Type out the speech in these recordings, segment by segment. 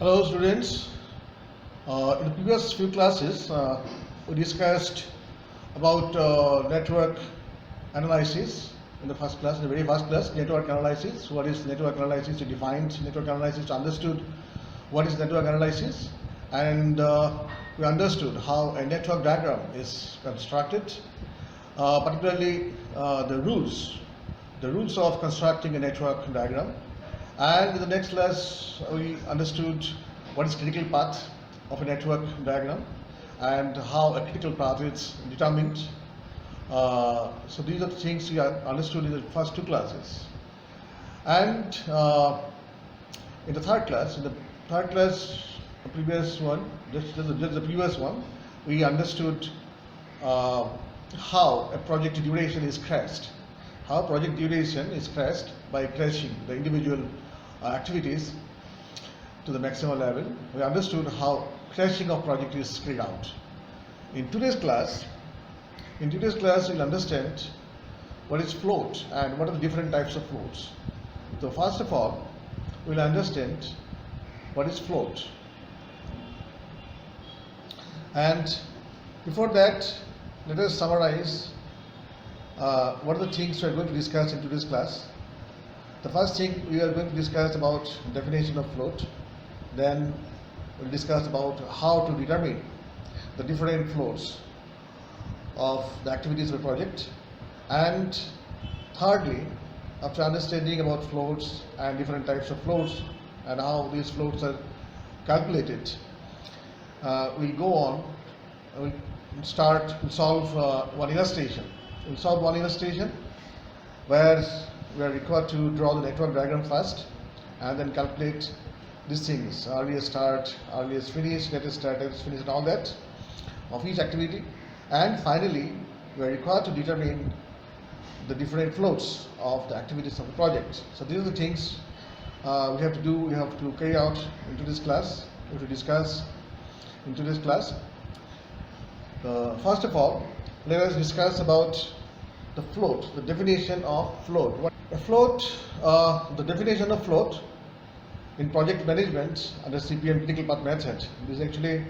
Hello students. In the previous few classes, we discussed about network analysis in the first class, in the very first class, network analysis. What is network analysis? We defined network analysis, understood what is network analysis, and we understood how a network diagram is constructed, particularly the rules of constructing a network diagram. And in the next class, we understood what is critical path of a network diagram and how a critical path is determined. So these are the things we understood in the first two classes. And in the third class, the previous one, just the previous one, we understood how a project duration is crashed. How project duration is crashed by crashing the individual activities to the maximum level. We understood how crashing of project is carried out. In today's class, we'll understand what is float and what are the different types of floats. So first of all, we'll understand what is float. And before that, let us summarize what are the things we are going to discuss in today's class. The first thing we are going to discuss about definition of float. Then we'll discuss about how to determine the different floats of the activities of a project. And thirdly, after understanding about floats and different types of floats and how these floats are calculated, we'll go on. We'll solve one illustration. We'll solve one illustration where we are required to draw the network diagram first and then calculate these things: earliest start, earliest finish, latest start, latest finish, and all that of each activity. And finally, we are required to determine the different floats of the activities of the project. So these are the things we have to do. We have to carry out into this class. We have to discuss into this class. First of all, let us discuss about the float, the definition of float. A float, the definition of float in project management under CPM critical path method. This is actually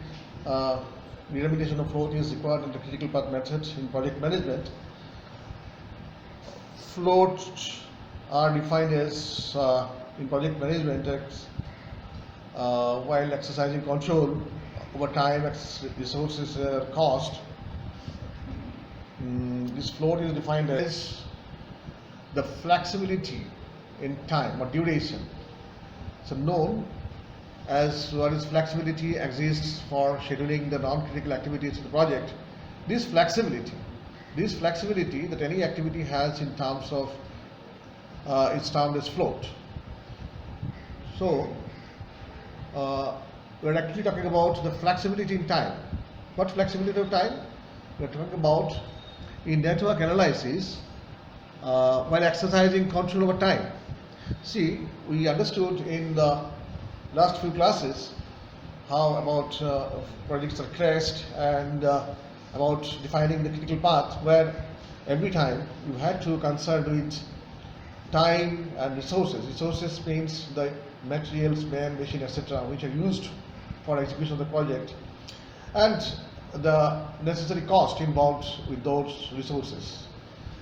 determination of float is required in the critical path method in project management. Floats are defined as in project management as while exercising control over time, resources, cost. This float is defined as the flexibility in time or duration. So known as what is flexibility exists for scheduling the non-critical activities of the project. This flexibility that any activity has in terms of it's termed as float. So we're actually talking about the flexibility in time. What flexibility of time? We're talking about in network analysis while exercising control over time. See, we understood in the last few classes how about projects are crashed and about defining the critical path, where every time you had to concern with time and resources. Resources means the materials, man, machine, etc., which are used for execution of the project, and the necessary cost involved with those resources.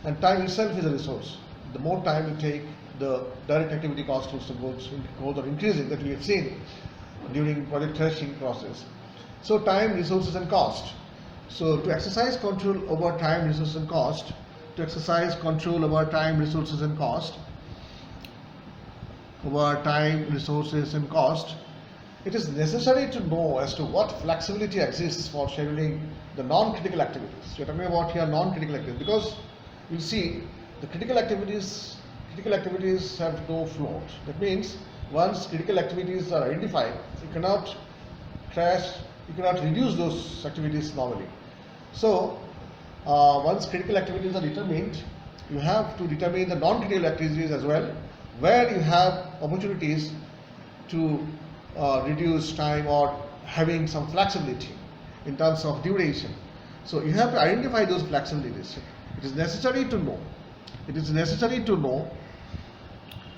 And time itself is a resource. The more time you take, the direct activity cost also goes on increasing, that we have seen during project crashing process. So time, resources, and cost. So to exercise control over time, resources, and cost, it is necessary to know as to what flexibility exists for scheduling the non-critical activities. We are talking about here non-critical activities, because you see the critical activities have no float. That means once critical activities are identified, you cannot reduce those activities normally. So once critical activities are determined, you have to determine the non-critical activities as well, where you have opportunities to reduce time or having some flexibility in terms of duration. So you have to identify those flexibilities. It is necessary to know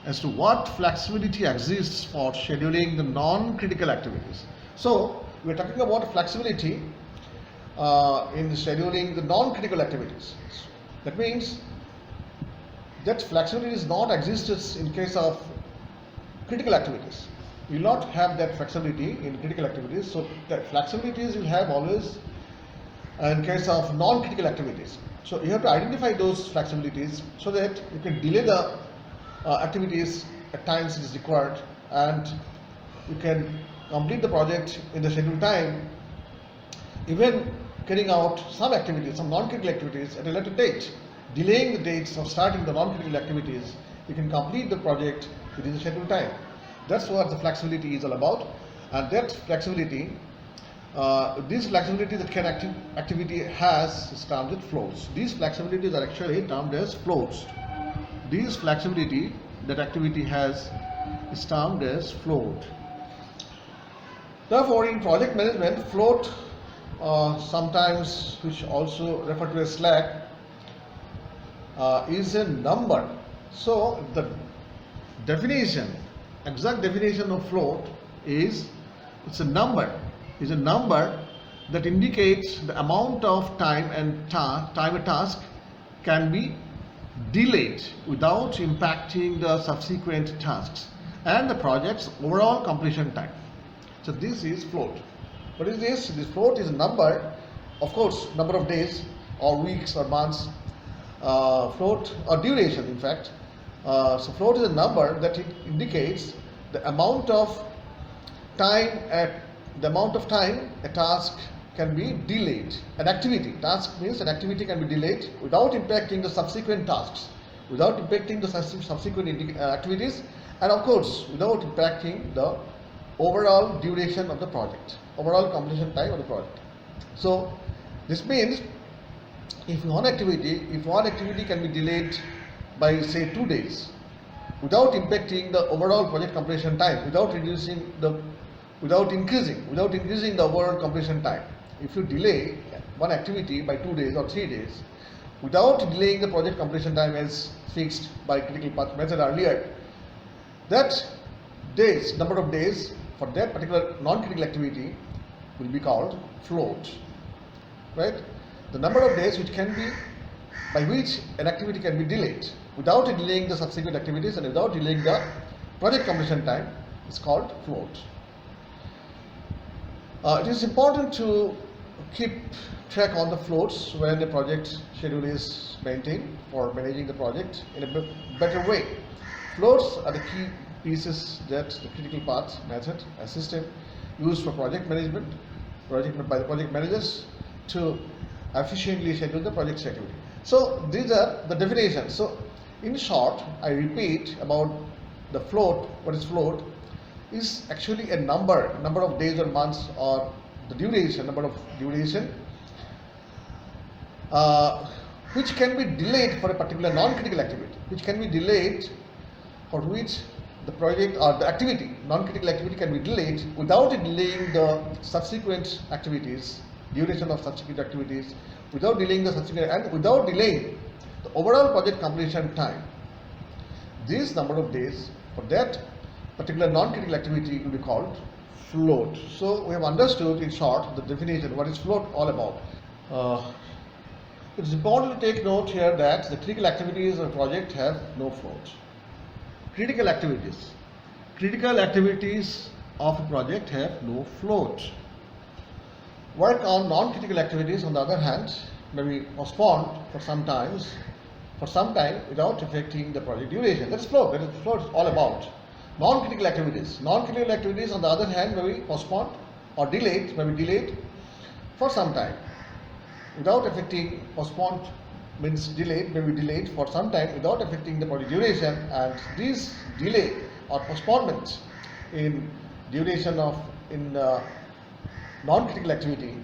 as to what flexibility exists for scheduling the non-critical activities. So we are talking about flexibility in scheduling the non-critical activities. That means that flexibility is not exists in case of critical activities. You will not have that flexibility in critical activities. So that flexibilities you have always in case of non-critical activities. So you have to identify those flexibilities so that you can delay the activities at times it is required, and you can complete the project in the scheduled time, even carrying out some activities, some non-critical activities at a later date. Delaying the dates of starting the non-critical activities, you can complete the project within the scheduled time. That's what the flexibility is all about. And that flexibility, this flexibility that can activity has is termed as floats. These flexibilities are actually termed as floats. These flexibility that activity has is termed as float. Therefore, in project management, float, sometimes which also referred to as slack, is a number. So the definition, exact definition of float is it's a number. Is a number that indicates the amount of time and time a task can be delayed without impacting the subsequent tasks and the project's overall completion time. So this is float. What is this? This float is a number, of course, number of days or weeks or months, float or duration in fact. So float is a number that it indicates the amount of time a task can be delayed. An activity, task means an activity can be delayed without impacting the subsequent tasks, without impacting the subsequent activities, and of course without impacting the overall duration of the project, overall completion time of the project. So this means if one activity can be delayed by say 2 days without impacting the overall project completion time, without increasing the overall completion time. If you delay one activity by 2 days or 3 days without delaying the project completion time as fixed by critical path method earlier, that days, number of days for that particular non-critical activity will be called float, right? The number of days which can be by which an activity can be delayed without delaying the subsequent activities and without delaying the project completion time is called float. It is important to keep track on the floats when the project schedule is maintained for managing the project in a better way. Floats are the key pieces that the critical path method, a system used for project management by the project managers to efficiently schedule the project activity. So these are the definitions. So in short, I repeat about the float. What is float? Is actually a number of days or months or the duration, number of duration which can be delayed for a particular non-critical activity, which can be delayed for which the project or the activity, non-critical activity can be delayed without delaying the subsequent activities, duration of subsequent activities, without delaying the subsequent and without delaying the overall project completion time. This number of days for that particular non-critical activity will be called float. So we have understood in short the definition, what is float all about. It is important to take note here that the critical activities of a project have no float. Critical activities of a project have no float. Work on non-critical activities, on the other hand, may be postponed for some time without affecting the project duration. That's float. That is what float is all about. Non-critical activities, on the other hand, may be postponed or delayed, for some time without affecting. Postponed means delayed, may be delayed for some time without affecting the project duration, and this delay or postponement in duration of non-critical activity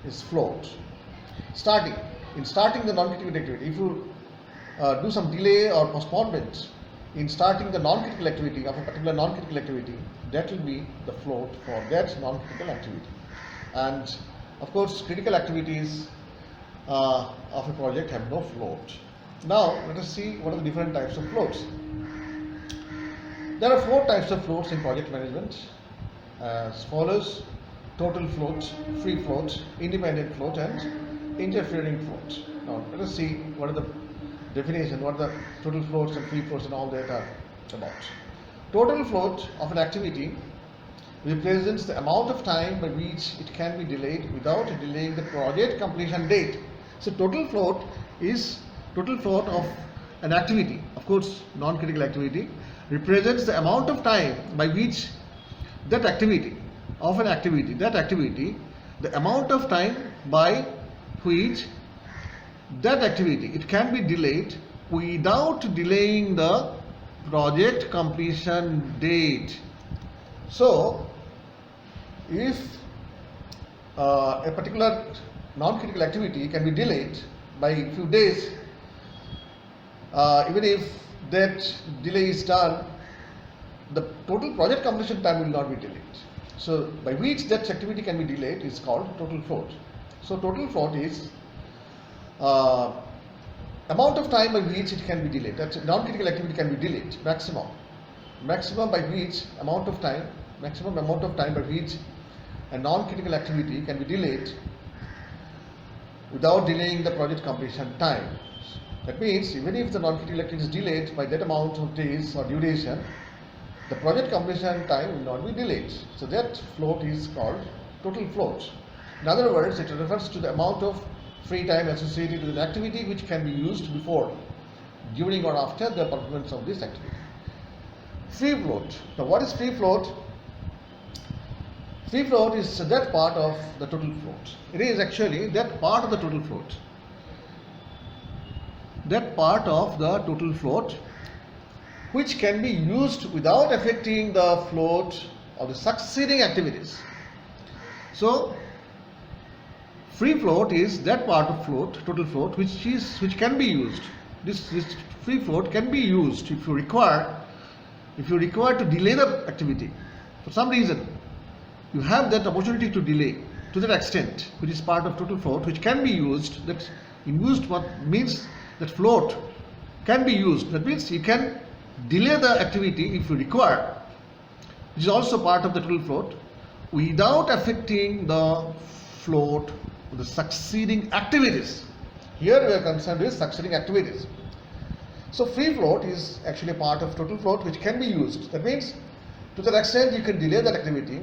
is float. Starting the non-critical activity, if you do some delay or postponement in starting the non-critical activity of a particular non-critical activity, that will be the float for that non-critical activity. And of course, critical activities of a project have no float. Now let us see what are the different types of floats. There are four types of floats in project management as follows: total float, free float, independent float, and interfering float. Now let us see what are the definition, what the total floats and free floats and all that are about. Total float of an activity represents the amount of time by which it can be delayed without delaying the project completion date. So total float is total float of an activity, of course non-critical activity, represents the amount of time by which that activity, the amount of time by which that activity, it can be delayed without delaying the project completion date. So if a particular non-critical activity can be delayed by a few days, even if that delay is done, the total project completion time will not be delayed. So by which that activity can be delayed is called total float. So total float is amount of time by which it can be delayed. That non-critical activity can be delayed, maximum by which maximum amount of time by which a non-critical activity can be delayed without delaying the project completion time. That means even if the non-critical activity is delayed by that amount of days or duration, the project completion time will not be delayed. So that float is called total float. In other words, it refers to the amount of free time associated with an activity which can be used before, during or after the performance of this activity. Free float. Now what is free float? Free float is that part of the total float. It is actually that part of the total float. That part of the total float which can be used without affecting the float of the succeeding activities. So free float is that part of float, total float, which can be used. This free float can be used if you require to delay the activity for some reason. You have that opportunity to delay to that extent, which is part of total float, which can be used. That used what means that float can be used. That means you can delay the activity if you require, which is also part of the total float, without affecting the float of the succeeding activities. Here we are concerned with succeeding activities. So free float is actually a part of total float which can be used. That means to that extent you can delay that activity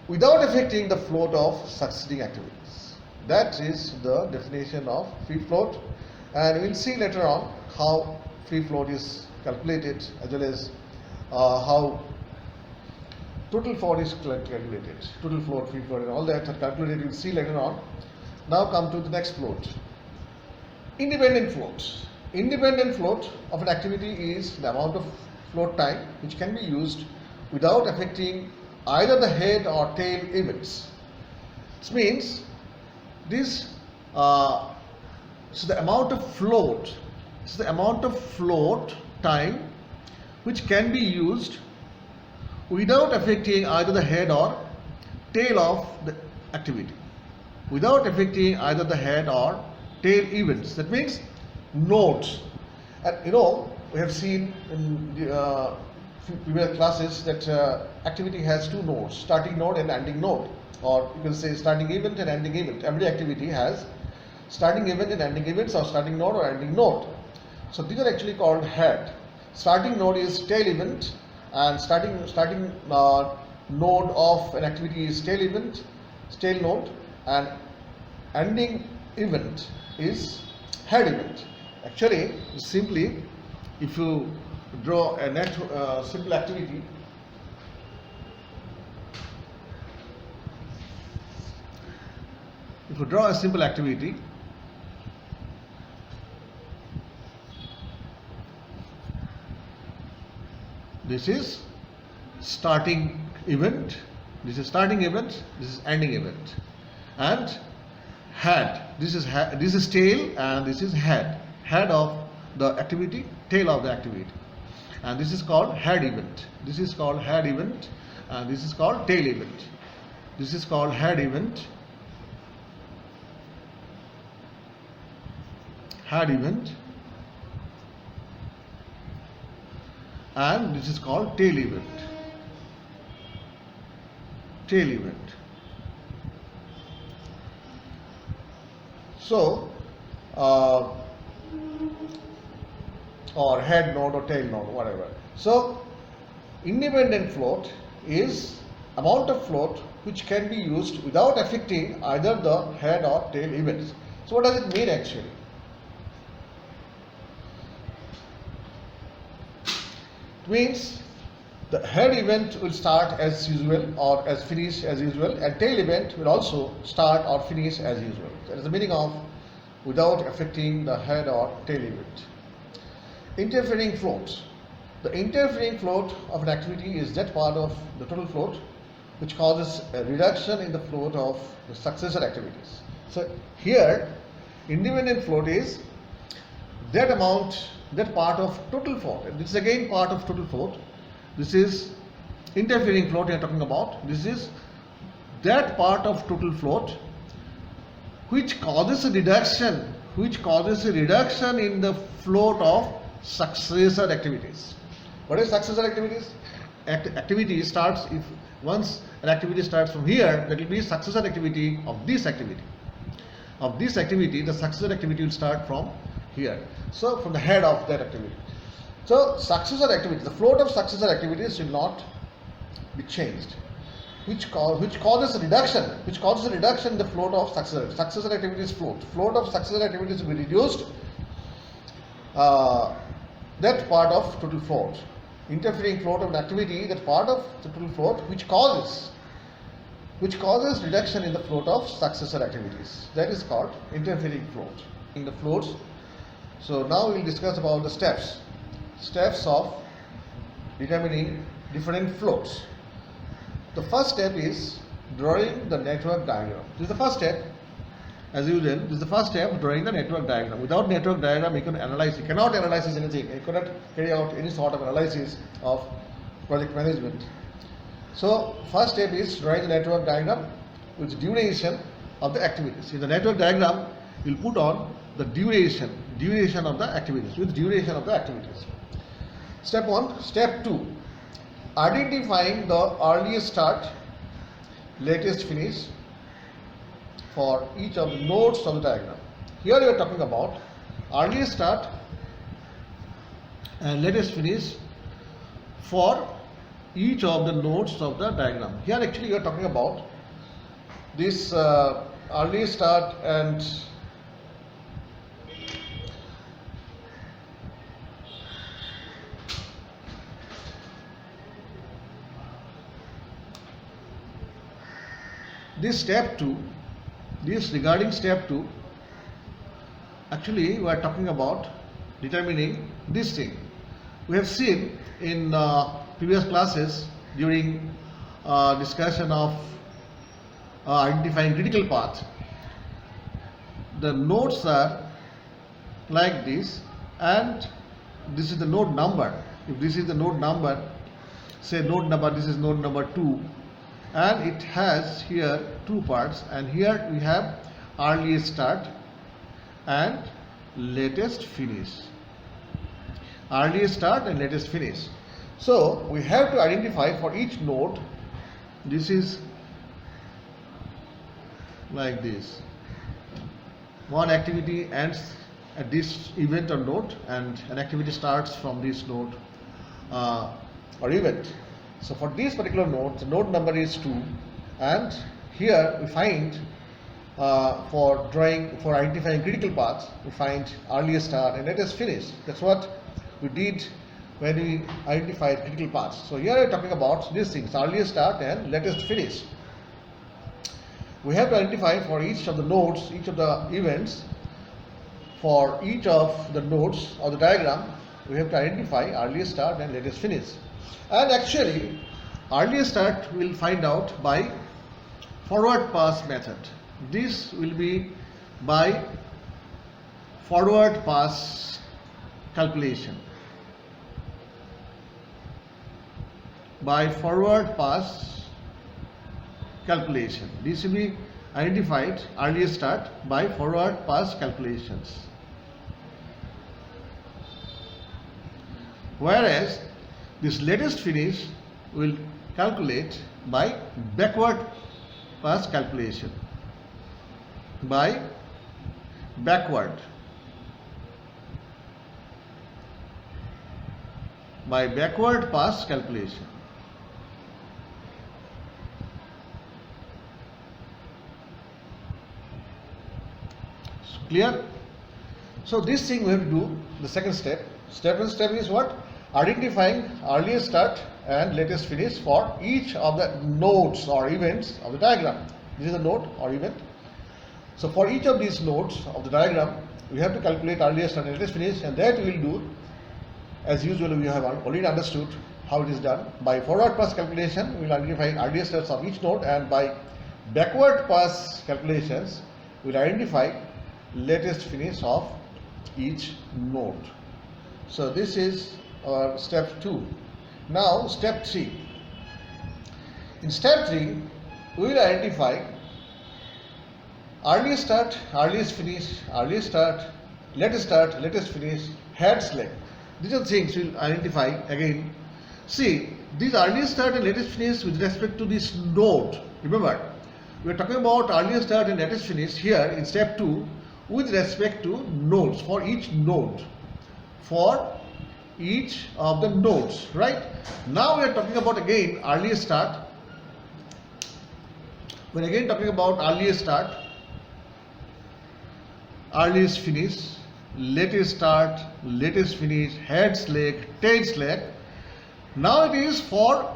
without affecting the float of succeeding activities. That is the definition of free float, and we will see later on how free float is calculated as well as how total float is calculated. Total float, free float and all that are calculated, we will see later on. Now come to the next float. Independent float. Independent float of an activity is the amount of float time which can be used without affecting either the head or tail events. This means this so the amount of float time which can be used without affecting either the head or tail of the activity, without affecting either the head or tail events. That means nodes. And we have seen in the previous classes that activity has two nodes, starting node and ending node, or you can say starting event and ending event. Every activity has starting event and ending events, or starting node or ending node. So these are actually called head. Starting node is tail event, and starting node of an activity is tail node, and ending event is head event. Actually, simply, if you draw a simple activity, this is starting event, this is ending event, and head. This is tail, and this is head. Head of the activity, tail of the activity, and this is called head event. This is called head event, and this is called tail event. This is called head event, and this is called tail event. Tail event. So, or head node or tail node, whatever. So, independent float is amount of float which can be used without affecting either the head or tail events. So, what does it mean actually? It means the head event will start as usual or as finish as usual, and tail event will also start or finish as usual. That is the meaning of without affecting the head or tail event. Interfering float. The interfering float of an activity is that part of the total float which causes a reduction in the float of the successor activities. So here, independent float is that amount, that part of total float. And this is again part of total float. This is interfering float we are talking about. This is that part of total float which causes a reduction, in the float of successor activities. What is successor activities? Activity starts, if once an activity starts from here, that will be successor activity of this activity. Of this activity, the successor activity will start from here. So from the head of that activity. So successor activities, the float of successor activities will not be changed, which causes a reduction, in the float of successor activities float. Float of successor activities will be reduced. That part of total float. Interfering float of an activity, that part of the total float which causes reduction in the float of successor activities. That is called interfering float. In the floats. So now we will discuss about the steps of determining different floats. The first step is drawing the network diagram. This is the first step. As usual, this is the first step of drawing the network diagram. Without network diagram, you cannot analyze anything. You cannot carry out any sort of analysis of project management. So, first step is drawing the network diagram with duration of the activities. In the network diagram, you will put on the duration of the activities, with duration of the activities. Step 1. Step 2. Identifying the earliest start, latest finish for each of the nodes of the diagram. Here we are talking about earliest start and latest finish for each of the nodes of the diagram. Here actually we are talking about this earliest start and regarding step 2, actually we are talking about determining this thing. We have seen in previous classes during discussion of identifying critical path, the nodes are like this, and this is the node number. If this is the node number, say node number, this is node number 2, and it has here two parts, and here we have earliest start and latest finish. Earliest start and latest finish. So we have to identify for each node. This is like this. One activity ends at this event or node, and an activity starts from this node or event. So for this particular node, the node number is 2, and here we find for identifying critical paths, we find earliest start and latest finish. That's what we did when we identified critical paths. So here we are talking about these things, earliest start and latest finish. We have to identify for each of the nodes, each of the events, for each of the nodes of the diagram, we have to identify earliest start and latest finish. And actually, earliest start we will find out by forward pass method. This will be by forward pass calculation. By forward pass calculation. This will be identified earliest start by forward pass calculations. Whereas this latest finish will calculate by backward pass calculation. By backward pass calculation. So clear? So this thing we have to do the second step. Step is what? Identifying earliest start and latest finish for each of the nodes or events of the diagram. This is a node or event. So for each of these nodes of the diagram, we have to calculate earliest start and latest finish, and that we will do as usual. We have already understood how it is done. By forward pass calculation, we will identify earliest starts of each node, and by backward pass calculations, we will identify latest finish of each node. So this is our step 2. Now step 3. In step 3, we will identify earliest start, earliest finish, earliest start, latest finish, heads leg. These are the things we will identify again. See, these earliest start and latest finish with respect to this node. Remember, we are talking about earliest start and latest finish here in step 2 with respect to nodes, for each node. For each of the nodes, right? Now we are talking about again earliest start. We are again talking about earliest start, earliest finish, latest start, latest finish, heads leg, tails leg. Now it is for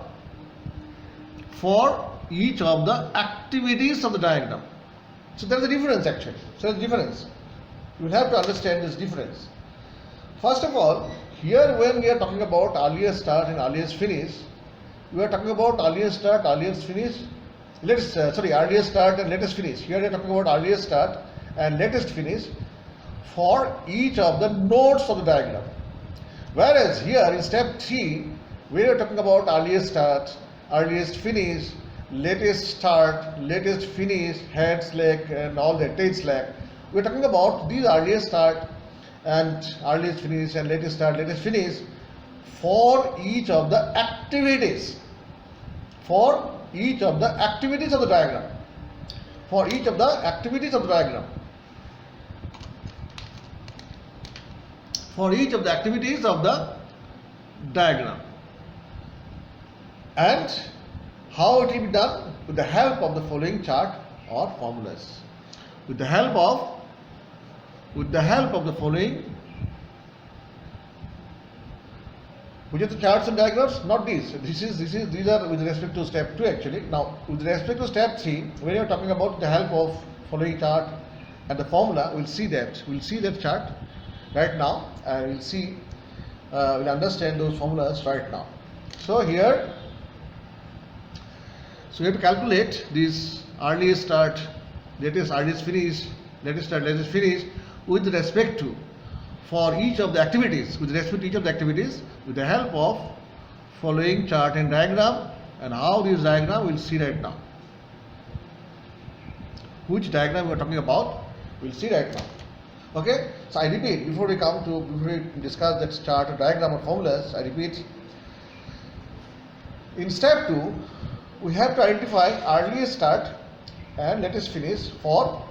each of the activities of the diagram. So there is a difference actually. So there is a difference. You will have to understand this difference. First of all, here when we are talking about earliest start and earliest finish, we are talking about earliest start, earliest finish. Earliest start and latest finish. Here we are talking about earliest start and latest finish for each of the nodes of the diagram. Whereas here in step 3, we are talking about earliest start, earliest finish, latest start, latest finish, heads leg and all that, tails leg. We are talking about these earliest start and earliest finish and latest start, latest finish for each of the activities. For each of the activities of the diagram. For each of the activities of the diagram. For each of the activities of the diagram. And how it will be done? With the help of the following chart or formulas. With the help of the following. Which are the charts and diagrams? Not these. These are with respect to step 2 actually. Now with respect to step 3, when you are talking about the help of following chart and the formula, we'll see that chart right now, and we'll understand those formulas right now. So here, so we have to calculate this earliest start, earliest finish, latest start, latest finish with respect to for each of the activities, with respect to each of the activities, with the help of following chart and diagram, and how this diagram we'll see right now. Which diagram we are talking about, we'll see right now. Okay, so I repeat, before we discuss that chart or diagram or formulas, I repeat, in step 2, we have to identify earliest start and latest finish for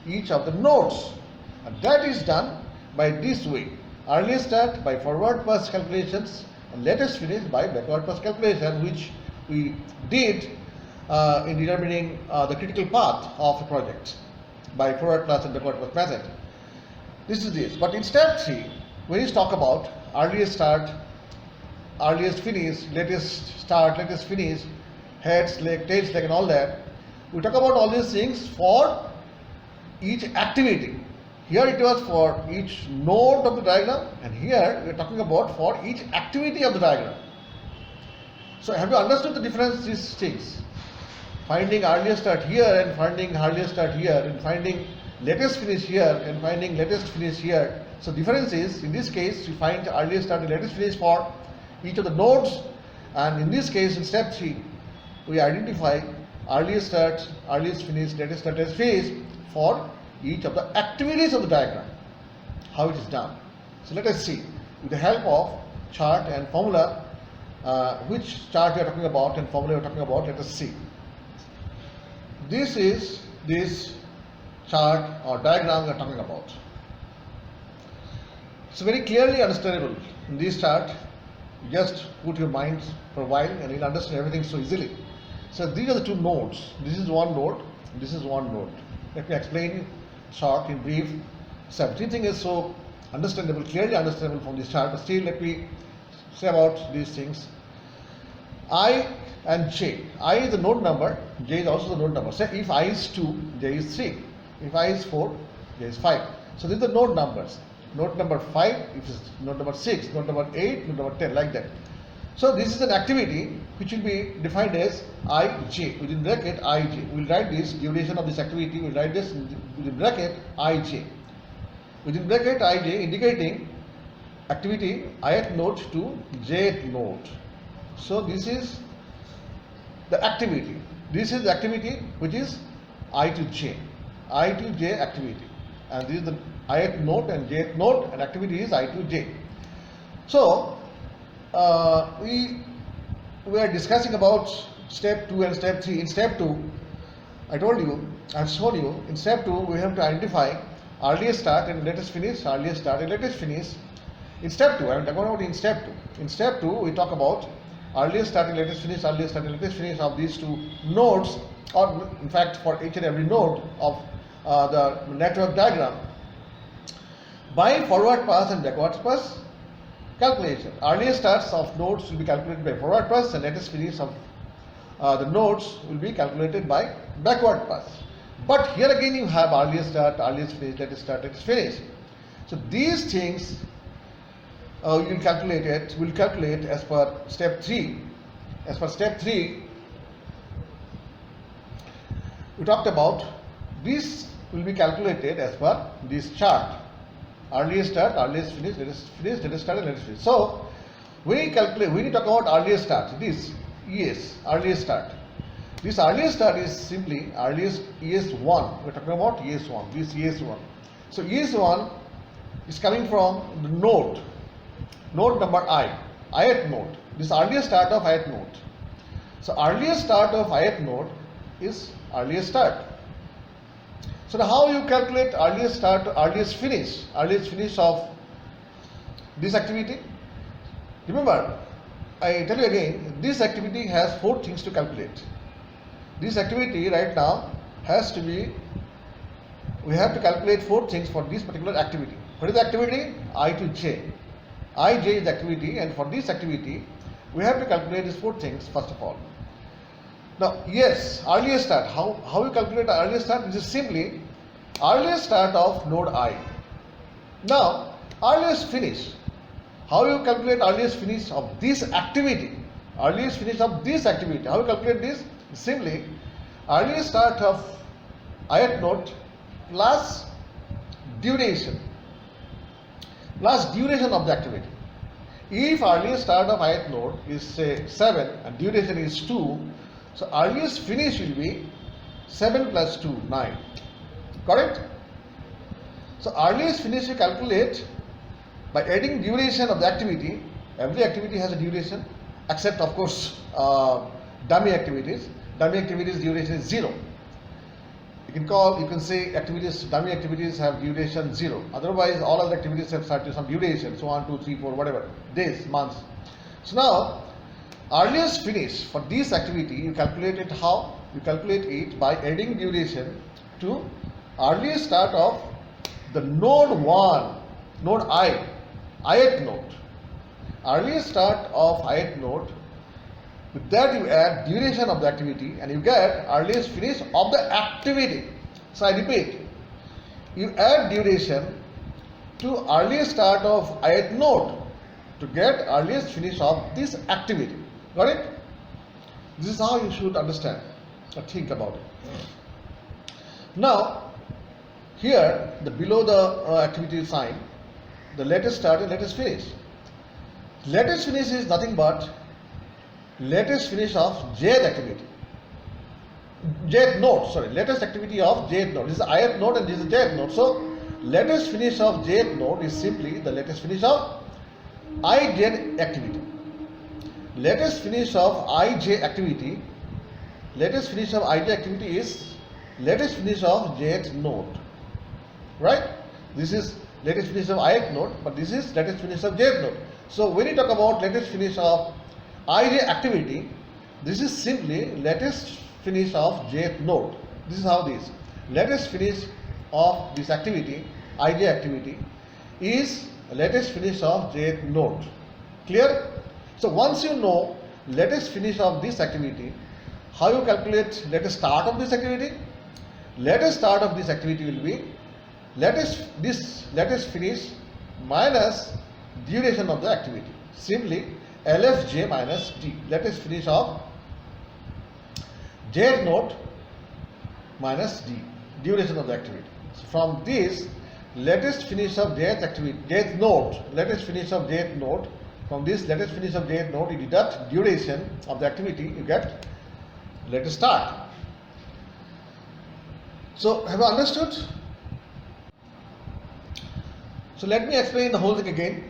each of the nodes, and that is done by this way: earliest start by forward pass calculations and latest finish by backward pass calculation, which we did in determining the critical path of a project by forward pass and backward pass method. This is this. But in step 3, when you talk about earliest start, earliest finish, latest start, latest finish, heads, leg, tails, leg, and all that, we talk about all these things for each activity. Here it was for each node of the diagram, and here we are talking about for each activity of the diagram. So have you understood the difference, these things? Finding earliest start here and finding earliest start here, and finding latest finish here and finding latest finish here. So difference is, in this case we find earliest start and latest finish for each of the nodes, and in this case in step 3 we identify earliest start, earliest finish, latest start, latest finish for each of the activities of the diagram. How it is done. So let us see. With the help of chart and formula, which chart we are talking about and formula we are talking about. Let us see. This is this chart or diagram we are talking about. It's very clearly understandable in this chart. Just put your mind for a while and you'll understand everything so easily. So these are the two nodes. This is one node, this is one node. Let me explain short in brief. So everything is so understandable, clearly understandable from this chart, but still let me say about these things. I and J. I is the node number, J is also the node number. Say if I is 2, J is 3. If I is 4, J is 5. So these are the node numbers. Node number 5, if it's node number 6, node number 8, node number 10, like that. So this is an activity which will be defined as Ij, within bracket Ij. We will write this duration of this activity, we will write this within bracket Ij. Within bracket Ij indicating activity ith node to jth node. So this is the activity. This is the activity which is I to j. I to j activity. And this is the ith node and jth node, and activity is I to j. So we are discussing about step 2 and step 3. In step 2, I told you, I have shown you, in step 2 we have to identify earliest start and latest finish, earliest start and latest finish. In step 2, I am talking about in step 2. In step 2, we talk about earliest start and latest finish, earliest start and latest finish of these two nodes, or in fact for each and every node of the network diagram, by forward pass and backward pass calculation. Earliest starts of nodes will be calculated by forward pass, and latest finish of the nodes will be calculated by backward pass. But here again you have earliest start, earliest finish, latest start, latest finish. So these things you will calculate it. Will calculate as per step 3. As per step 3, we talked about this will be calculated as per this chart. Earliest start, earliest finish, latest start, and latest finish. So when we calculate, when we talk about earliest start, this ES, earliest start. This earliest start is simply earliest ES1. We're talking about ES1. This ES1. So ES1 is coming from the node number I, ith node. This earliest start of ith node. So earliest start of ith node is earliest start. So now how you calculate earliest start, earliest finish of this activity? Remember, I tell you again, this activity has 4 things to calculate. This activity right now has to be, we have to calculate 4 things for this particular activity. What is the activity? I to j. Ij is the activity, and for this activity we have to calculate these 4 things first of all. Now yes, earliest start. How you calculate earliest start? This is simply earliest start of node I. Now earliest finish. How you calculate earliest finish of this activity? Earliest finish of this activity. How you calculate this? Simply earliest start of ith node plus duration. Plus duration of the activity. If earliest start of ith node is say 7 and duration is 2, so earliest finish will be 7 plus 2, 9. Correct? So earliest finish you calculate by adding duration of the activity. Every activity has a duration, except of course dummy activities. Dummy activities duration is 0. You can say activities, dummy activities have duration 0. Otherwise, all other activities have some duration. So 1, 2, 3, 4, whatever, days, months. So now, earliest finish for this activity, you calculate it how? You calculate it by adding duration to earliest start of the node 1, node I, ith node. Earliest start of ith node. With that you add duration of the activity and you get earliest finish of the activity. So I repeat, you add duration to earliest start of ith node to get earliest finish of this activity. Got it? This is how you should understand or think about it. Now, here below the activity sign, the latest start and latest finish. Latest finish is nothing but latest finish of jth activity. Jth node, sorry, latest activity of jth node. This is ith node and this is jth node. So, latest finish of jth node is simply the latest finish of ij activity. latest finish of ij activity, latest finish of ij activity is latest finish of jth node, right? This is latest finish of ith node, but this is latest finish of jth node. So when you talk about latest finish of ij activity, this is simply latest finish of jth node. This is how this latest finish of this activity, ij activity, is latest finish of jth node. Clear? So once you know latest finish of this activity, how you calculate latest start of this activity? Latest start of this activity will be latest finish minus duration of the activity. Simply LFJ minus D. Latest finish of jth node minus D. Duration of the activity. So from this latest finish of jth node, latest finish of jth node, from this latest finish of jth node, you deduct duration of the activity, you get latest start. So have you understood? So let me explain the whole thing again.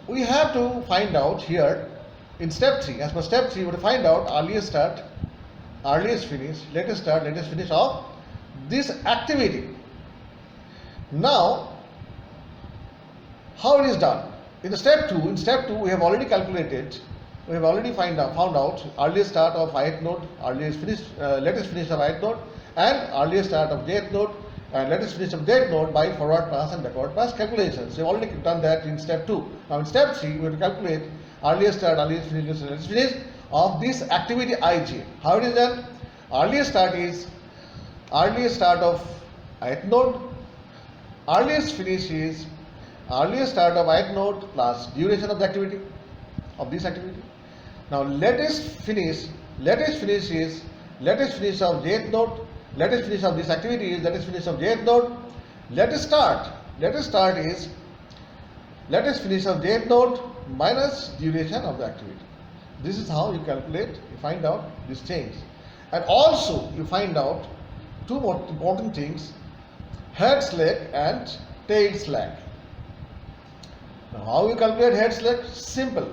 We have to find out here in step 3, as per step 3, we have to find out earliest start, earliest finish, latest start, latest finish of this activity. Now, how it is done? In step 2, we have already calculated, we have already found out earliest start of ith node, earliest finish, latest finish of ith node, and earliest start of jth node, and latest finish of jth node by forward pass and backward pass calculations. We have already done that in step 2. Now in step 3, we have to calculate earliest start, earliest finish, latest finish of this activity ij. How it is done? Earliest start is earliest start of ith node, earliest finish is earliest start of ith node plus duration of the activity, of this activity. Now latest finish is latest finish of jth node, latest finish of this activity is latest finish of jth node. Latest start is latest finish of jth node minus duration of the activity. This is how you calculate, you find out these things. And also you find out two more important things: head slack and tail slack. Now how you calculate head slack? Simple.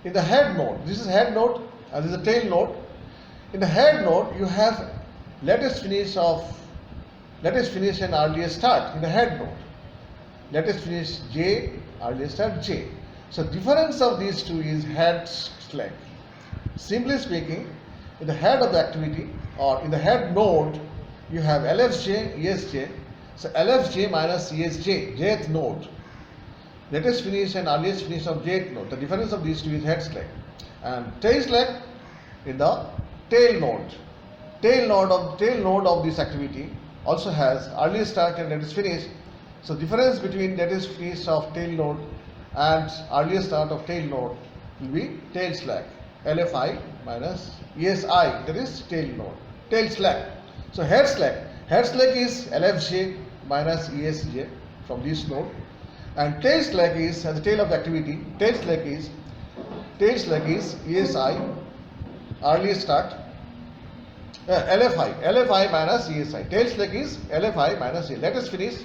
In the head node, this is head node and this is the tail node. In the head node, you have latest finish and earliest start in the head node. Latest finish J, earliest start J. So difference of these two is head slack. Simply speaking, in the head of the activity or in the head node, you have LFJ, ESJ. So LFJ minus ESJ, jth node. Latest finish and earliest finish of jth node. The difference of these two is head slack. And tail slack in the tail node. Tail node of this activity also has earliest start and latest finish. So difference between latest finish of tail node and earliest start of tail node will be tail slack. LFI minus ESI, that is tail node. Tail slack. So head slack is LFJ minus ESJ from this node. And tail slack is at the tail of the activity. Tail slack is ESI, earliest start. LFI minus ESI. Tail slack is LFI minus ESI. Latest finish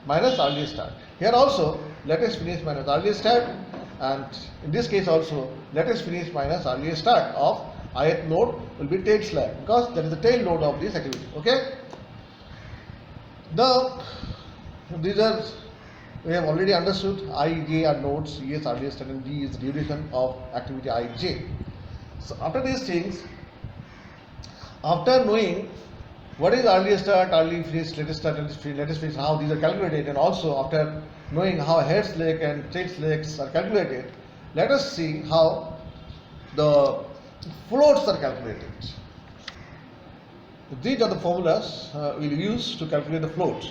minus earliest start. Here also latest finish minus earliest start, and in this case also latest finish minus earliest start of ith node will be tail slack, because that is the tail node of this activity. Okay. Now these are, we have already understood I, J are nodes, E is earliest start and D is duration of activity I, J. So after these things, after knowing what is earliest start, early finish, latest start, latest finish, how these are calculated, and also after knowing how head slack and tail slacks are calculated, let us see how the floats are calculated. These are the formulas we'll use to calculate the floats.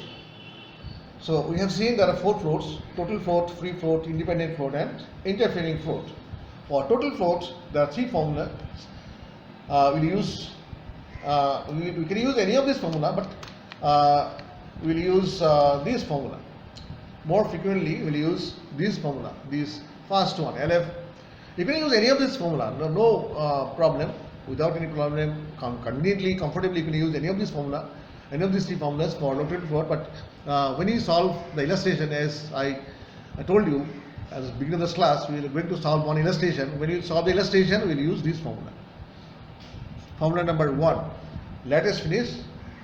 So we have seen there are 4 floats: total float, free float, independent float, and interfering float. For total float, there are 3 formulas. We'll use we can use any of this formula, but we'll use this formula. More frequently, we'll use this formula, this first one, LF. You can use any of this formula, no problem, without any problem, conveniently, comfortably, you can use any of this formula, any of these 3 formulas for total float. But when you solve the illustration, as I told you, As beginning of this class, we are going to solve one illustration. When you solve the illustration, we will use this formula. Formula number 1, latest finish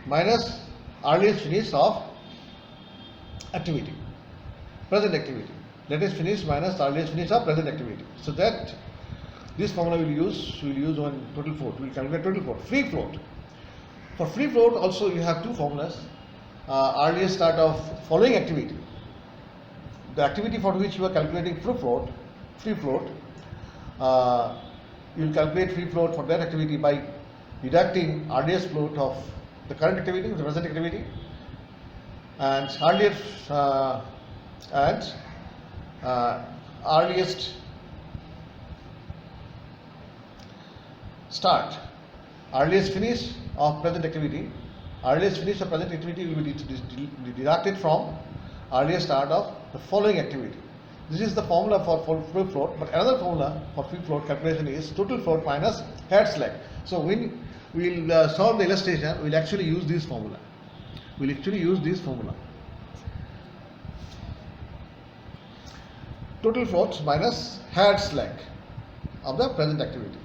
minus earliest finish of activity, present activity. Latest finish minus earliest finish of present activity. So that this formula we will use on total float. We will calculate total float. Free float. For free float also you have two formulas. Earliest start of following activity. The activity for which you are calculating free float, you will calculate free float for that activity by deducting earliest float of the current activity, the present activity, and earliest start, earliest finish of present activity. Earliest finish of present activity will be deducted from earliest start of the following activity. This is the formula for free float, but another formula for free float calculation is total float minus head slack. So when we will solve the illustration, we will actually use this formula. Total float minus head slack of the present activity.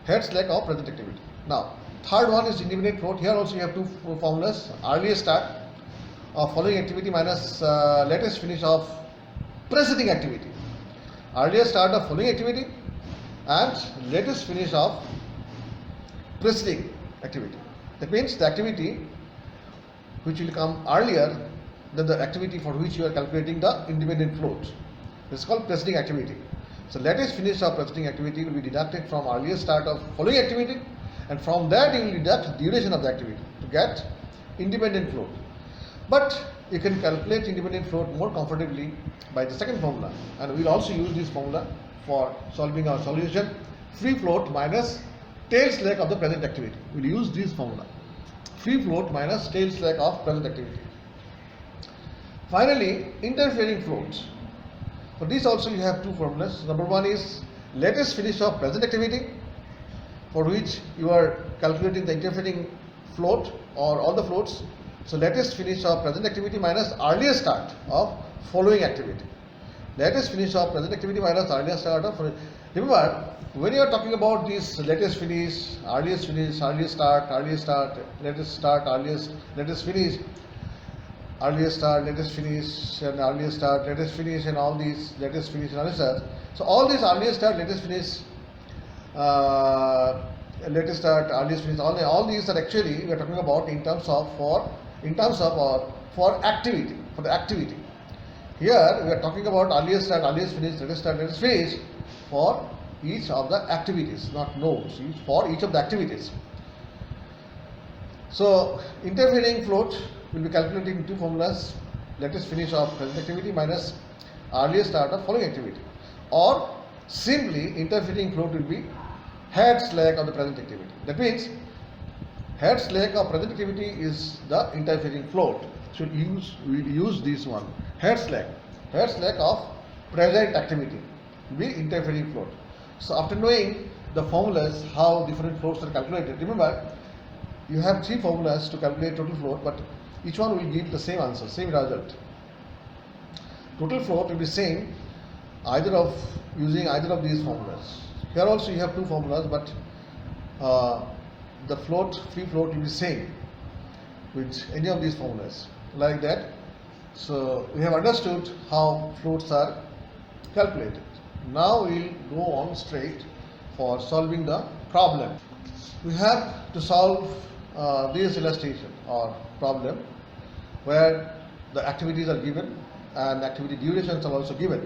Head slack of present activity. Now, third one is indefinite float. Here also you have two formulas. Earliest start of following activity minus latest finish of preceding activity. Earliest start of following activity and latest finish of preceding activity. That means the activity which will come earlier than the activity for which you are calculating the independent float. This is called preceding activity. So latest finish of preceding activity will be deducted from earliest start of following activity, and from that you will deduct duration of the activity to get independent float. But you can calculate independent float more comfortably by the second formula, and we will also use this formula for solving our solution. Free float minus tail slack of the present activity. We will use this formula. Free float minus tail slack of present activity. Finally, interfering float. For this also you have two formulas. Number 1 is latest finish of present activity, for which you are calculating the interfering float or all the floats. So latest finish of present activity minus earliest start of following activity. Latest finish of present activity minus earliest start of following. Remember, when you are talking about this latest finish, earliest start, latest start, latest finish, earliest start, latest finish, and earliest start, latest finish, and all these latest finish and earliest start. So all these earliest start, latest finish, latest start, earliest finish, all these are actually we are talking about in terms of for activity, for the activity. Here we are talking about earliest start, earliest finish, latest start, latest finish for each of the activities, not nodes, for each of the activities. So interfering float will be calculated in two formulas: latest finish of present activity minus earliest start of following activity, or simply interfering float will be head slack of the present activity. That means head slack of present activity is the interfering float. So we will use this one. Head slack of present activity will be interfering float. So after knowing the formulas how different floats are calculated, remember you have three formulas to calculate total float, but each one will give the same answer, same result. Total float will be same using either of these formulas. Here also you have two formulas, but the free float will be same with any of these formulas, like that. So we have understood how floats are calculated. Now we will go on straight for solving the problem. We have to solve this illustration or problem where the activities are given and activity durations are also given.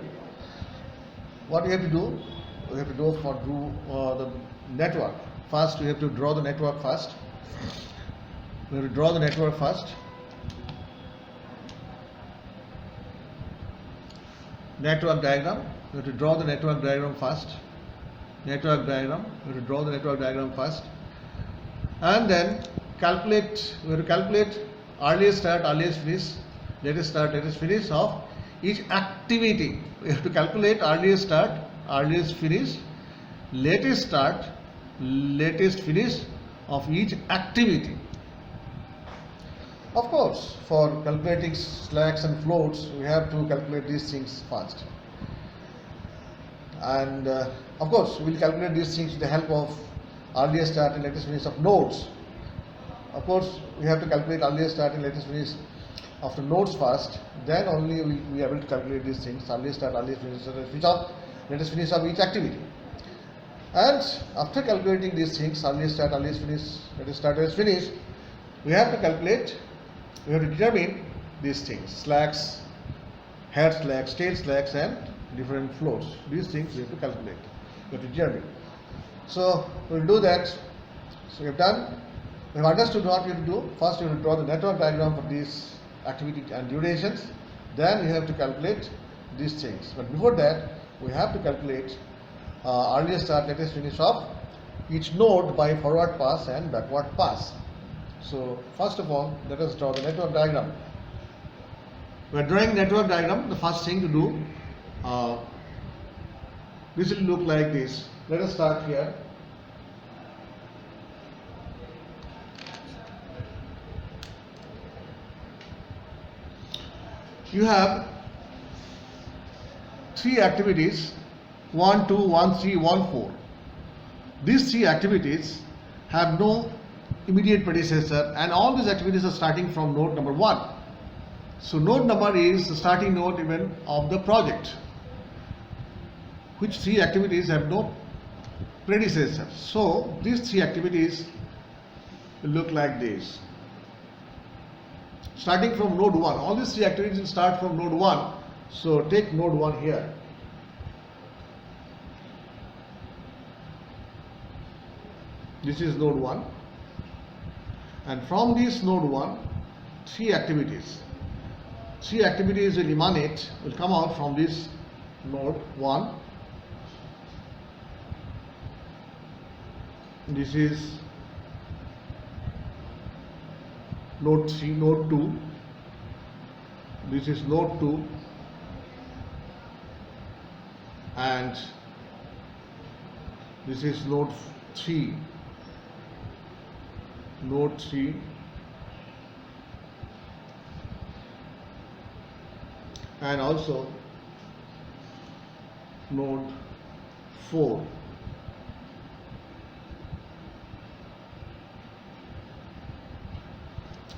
What we have to do? We have to do the network. First, we have to draw the network first. We have to draw the network first. Network diagram. We have to draw the network diagram first. Network diagram. We have to draw the network diagram first, and then calculate. We have to calculate earliest start, earliest finish, latest start, latest finish of each activity. We have to calculate earliest start, earliest finish, latest start, latest finish of each activity. Of course, for calculating slacks and floats, we have to calculate these things first. And of course, we will calculate these things with the help of earliest start and latest finish of nodes. Of course, we have to calculate earliest start and latest finish of the nodes first. Then only we will be able to calculate these things: earliest start, earliest finish of latest finish of each activity. And after calculating these things, earliest start, earliest finish, latest start, latest finish, we have to calculate. We have to determine these things: slacks, head slacks, tail slacks, and different floats. These things we have to calculate. We have to determine. So we will do that. So we have done. We have understood what we have to do. First, we will draw the network diagram for these activity and durations. Then we have to calculate these things. But before that, we have to calculate earliest start, latest finish of each node by forward pass and backward pass. So first of all, let us draw the network diagram. We are drawing network diagram. The first thing to do, this will look like this. Let us start here. You have three activities: 1, 2, 1, 3, 1, 4. These three activities have no immediate predecessor, and all these activities are starting from node number 1. So node number is the starting node even of the project, which three activities have no predecessor. So these three activities will look like this. Starting from node 1, all these three activities will start from node 1. So take node 1 here. This is node 1, and from this node 1, three activities will emanate, will come out from this node 1. This is node 3, node 2. This is node 2, and this is node 3. Node 3, and also node 4.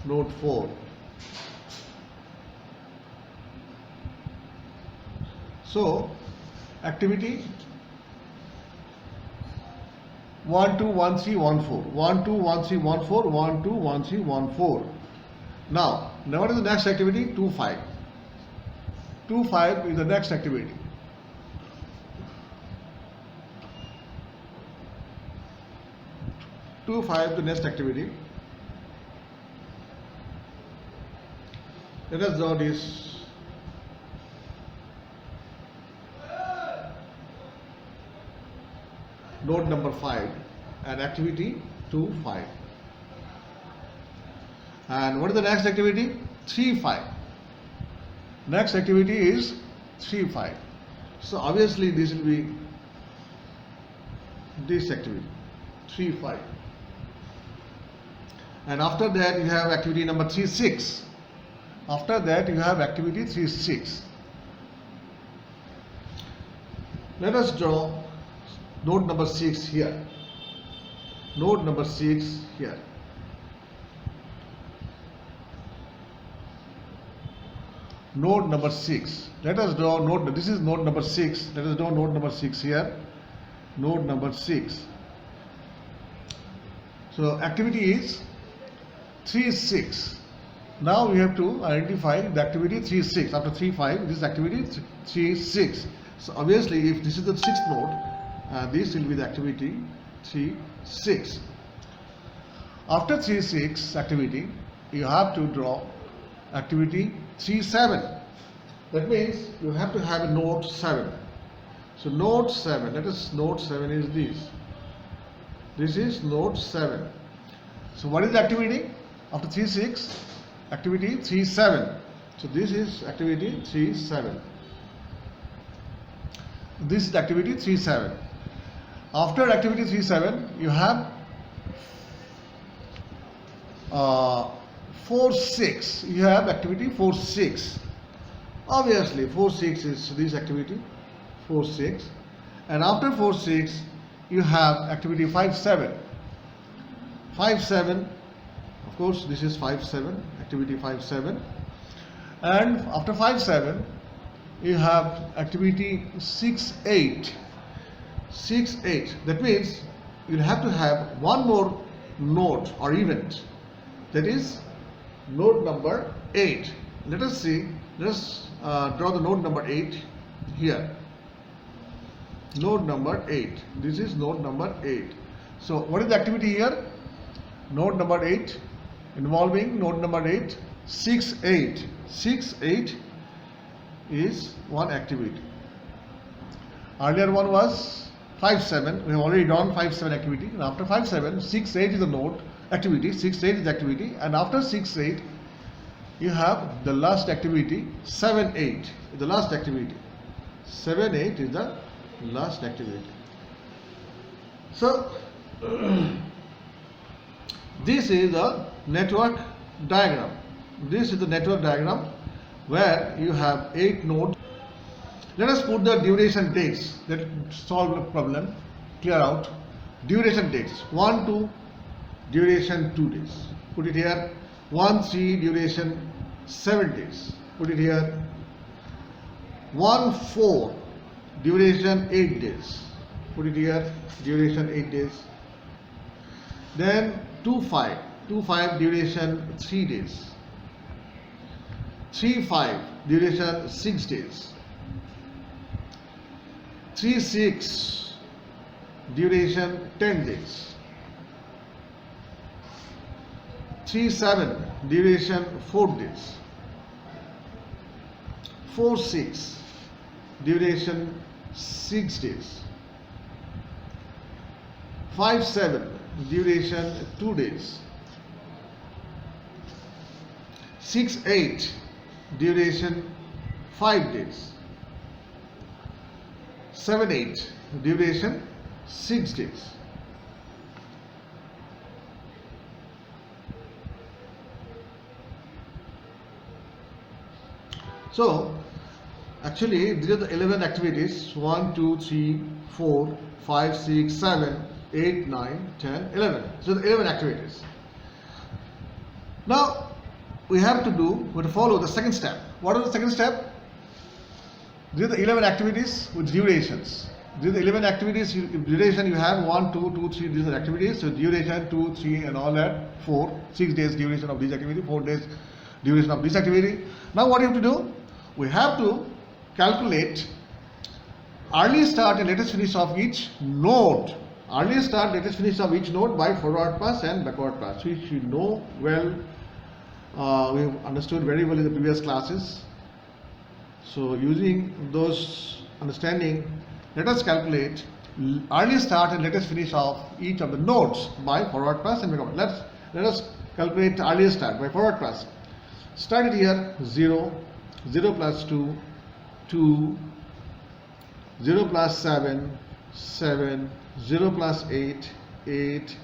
Node 4. So activity 1, 2, 1, 3, 1, 4. 1, 2, 1, 3, 1, 4. 1, 2, 1, 3, 1, 4. Now what is the next activity? 2, 5. 2, 5 is the next activity. Two, 5 the next activity. Let us draw this. Node number 5 and activity 2, 5. And what is the next activity? 3, 5. Next activity is 3, 5. So obviously this will be this activity 3, 5. And after that you have activity number 3, 6. After that you have activity 3, 6. Let us draw node number 6 here. Node number 6 here. Node number 6. Let us draw node. This is node number 6. Let us draw node number 6 here. Node number 6. So activity is 3, 6. Now we have to identify the activity 3, 6. After 3, 5, this activity 3, 6. So obviously, if this is the 6th node, this will be the activity 3, 6. After 3, 6 activity, you have to draw activity 3, 7. That means you have to have a node 7. So node 7, let us node 7 is this. This is node 7. So what is the activity? After 3, 6, activity 3, 7. So this is activity 3, 7. This is activity 3, 7. After activity 3, 7, you have 4, 6. You have activity 4, 6. Obviously, 4, 6 is this activity 4, 6. And after 4, 6, you have activity 5, 7. 5, 7. Of course, this is 5, 7. Activity 5, 7. And after 5, 7, you have activity 6, 8. 6, 8. That means you'll have to have one more node or event. That is node number 8. Let us see. Let us draw the node number 8 here. Node number 8. This is node number 8. So what is the activity here? Node number 8 involving node number 8. 6, 8. 6, 8 is one activity. Earlier one was 5, 7. We have already done 5, 7 activity. And after 5, 7, 6, 8 is the node activity. 6, 8 is the activity. And after 6, 8, you have the last activity 7, 8. The last activity. 7, 8 is the last activity. So this is the network diagram. This is the network diagram where you have 8 nodes. Let us put the duration dates that solve the problem, clear out. Duration dates 1, 2, duration 2 days. Put it here. 1, 3, duration 7 days. Put it here. 1, 4, duration 8 days. Put it here. Duration 8 days. Then 2, 5. 2, 5, duration 3 days. 3, 5, duration 6 days. 3, 6, duration 10 days. 3, 7, duration 4 days. 4, 6, duration 6 days. 5, 7, duration 2 days. 6, 8, duration 5 days. 7, 8, duration 6 days. So actually these are the 11 activities. 1, 2, 3, 4, 5, 6, 7, 8, 9, 10, 11. So the 11 activities. Now we have to follow the second step. What is the second step? These are the 11 activities with durations. These are the 11 activities. Duration you have 1, 2, 2, 3. These are activities. So duration 2, 3, and all that 4. 6 days duration of this activity. 4 days duration of this activity. Now what you have to do? We have to calculate early start and latest finish of each node. Early start, latest finish of each node by forward pass and backward pass, which you know well. We have understood very well in the previous classes. So using those understanding, let us calculate early start and latest finish of each of the nodes by forward pass and backward. Let us calculate early start by forward pass. Start it here 0, 0 plus 2, 2, 0 plus 7, 7, 0 plus 8, 8.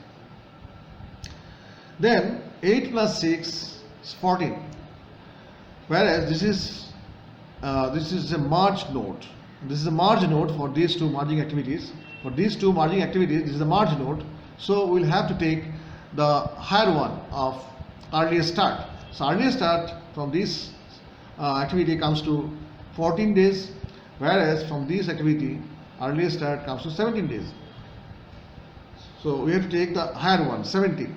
Then 8 plus 6 is 14. Whereas this is a merge node. This is a merge node for these two merging activities. For these two merging activities, this is a merge node. So we'll have to take the higher one of earliest start. So earliest start from this activity comes to 14 days, whereas from this activity earliest start comes to 17 days. So we have to take the higher one, 17,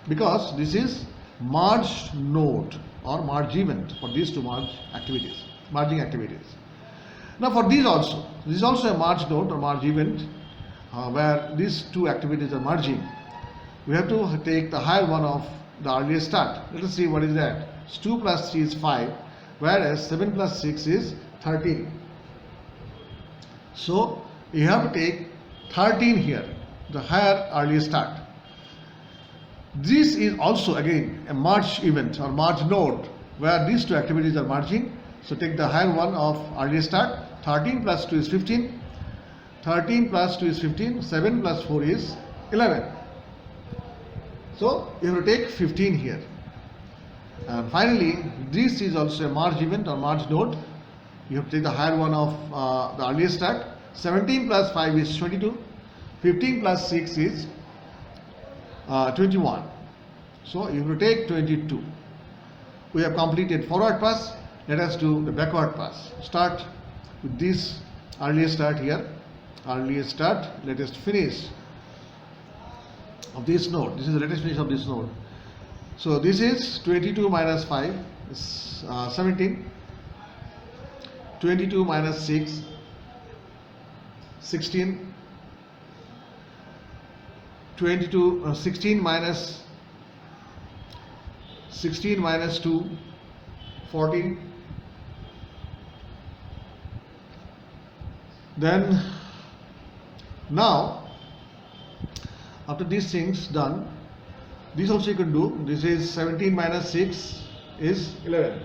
because this is merge node or merge event for these two merging activities. Now for these also, this is also a merge node or merge event where these two activities are merging. We have to take the higher one of the earliest start. Let us see what is that. 2 plus 3 is 5, whereas 7 plus 6 is 13. So you have to take 13 here, the higher earliest start. This is also again a merge event or merge node where these two activities are merging. So take the higher one of earliest start. 13 plus 2 is 15. 13 plus 2 is 15. 7 plus 4 is 11. So you have to take 15 here. And finally, this is also a merge event or merge node. You have to take the higher one of the earliest start. 17 plus 5 is 22. 15 plus 6 is 21. So you have to take 22. We have completed forward pass. Let us do the backward pass. Start with this earliest start here. Earliest start, latest finish of this node. This is the latest finish of this node. So this is 22 minus 5 is 17. 22 minus 6, 16. 16 minus 2, 14. Then now after these things done, this also you can do. This is 17 minus 6 is 11.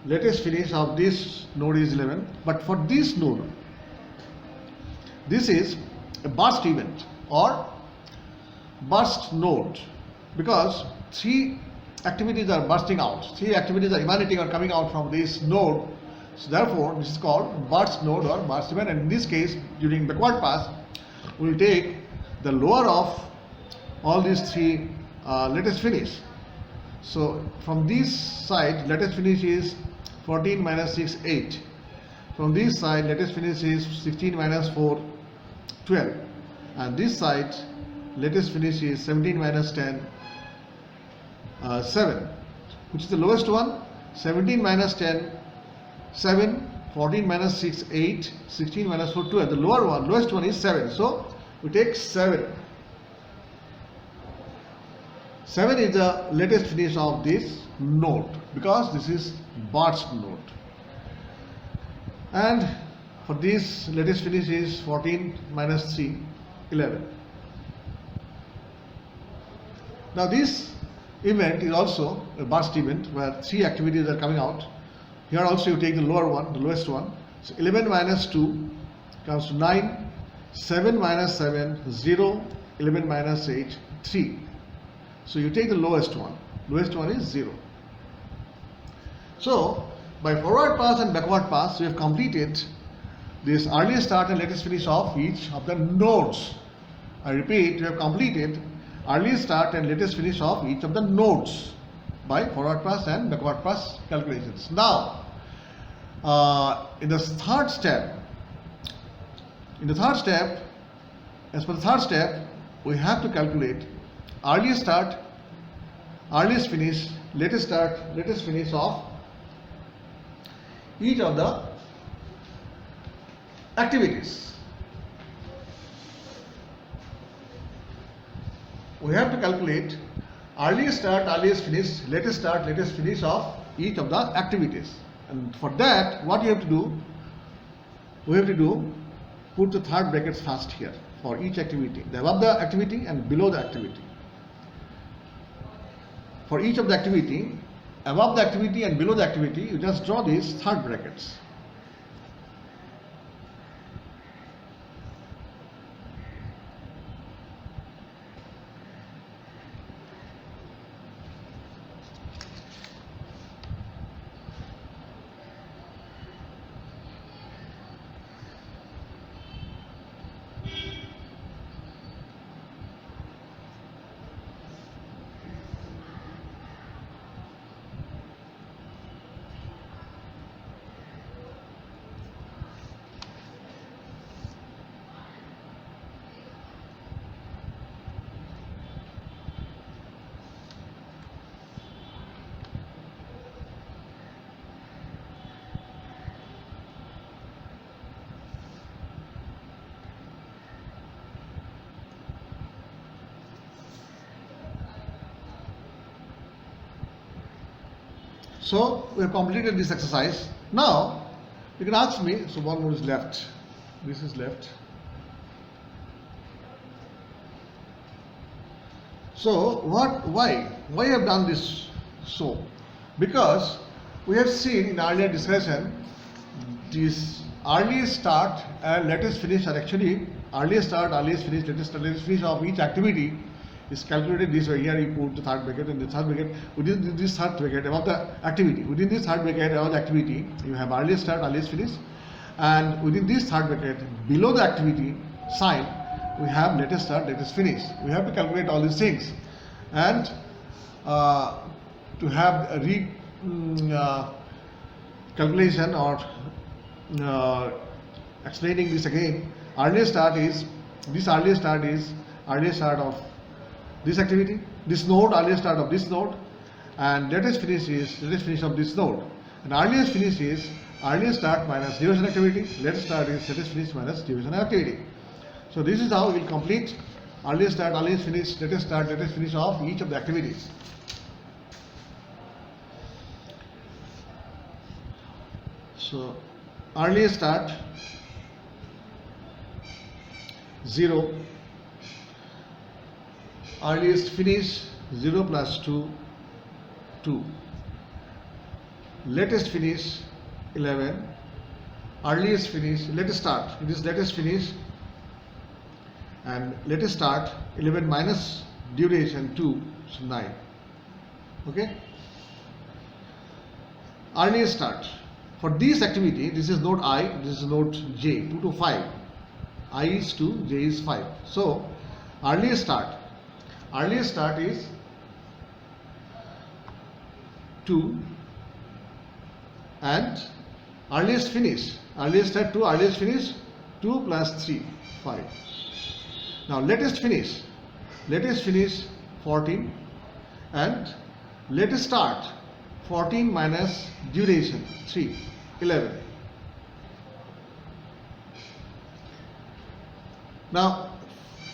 Latest finish of this node is 11. But for this node, this is a burst event or burst node, because 3 activities are bursting out. 3 activities are emanating or coming out from this node. So therefore, this is called burst node or burst event. And in this case, during backward pass, we will take the lower of all these 3 latest finish. So from this side, latest finish is 14 minus 6, 8. From this side, latest finish is 16 minus 4, 12. And this side, latest finish is 17 minus 10, 7. Which is the lowest one? 17 minus 10, 7. 14 minus 6, 8. 16 minus 4, 12. The lower one, lowest one is 7. So we take 7. 7 is the latest finish of this node, because this is burst node. And for this, latest finish is 14 minus 3, 11. Now this event is also a burst event where 3 activities are coming out. Here also you take the lower one, the lowest one. So 11 minus 2 comes to 9. 7 minus 7, 0. 11 minus 8, 3. So you take the lowest one. Lowest one is 0. So by forward pass and backward pass, we have completed this earliest start and latest finish of each of the nodes. I repeat, we have completed earliest start and latest finish of each of the nodes by forward pass and backward pass calculations. Now, in the third step, as per the third step, we have to calculate earliest start, earliest finish, latest start, latest finish of each of the activities. We have to calculate earliest start, earliest finish, latest start, latest finish of each of the activities. And for that, what you have to do? We have to do, put the third brackets first here for each activity, the above the activity and below the activity. For each of the activity, above the activity and below the activity, you just draw these third brackets. So we have completed this exercise. Now you can ask me, so one more is left, this is left. So why I have done this? So because we have seen in earlier discussion, this earliest start and latest finish are actually earliest start, earliest finish, latest finish of each activity is calculated this way. Here you put the third bracket, and the third bracket, within this third bracket about the activity. Within this third bracket about the activity, you have earliest start, earliest finish, and within this third bracket below the activity sign we have latest start, latest finish. We have to calculate all these things, and to have a calculation or explaining this again. Earliest start is earliest start of this activity, this node, earliest start of this node, and latest finish is latest finish of this node. And earliest finish is earliest start minus duration activity, latest start is latest finish minus duration activity. So this is how we will complete earliest start, earliest finish, latest start, latest finish of each of the activities. So earliest start 0, earliest finish 0 plus 2, 2, latest finish 11, earliest finish, latest start, it is latest finish, and latest start 11 minus duration 2, so 9. Okay, earliest start for this activity, this is node I, this is node J, 2 to 5. I is 2, J is 5. So earliest start is 2, and earliest finish, earliest start 2, earliest finish 2 plus 3, 5. Now latest finish 14, and latest start 14 minus duration 3, 11. Now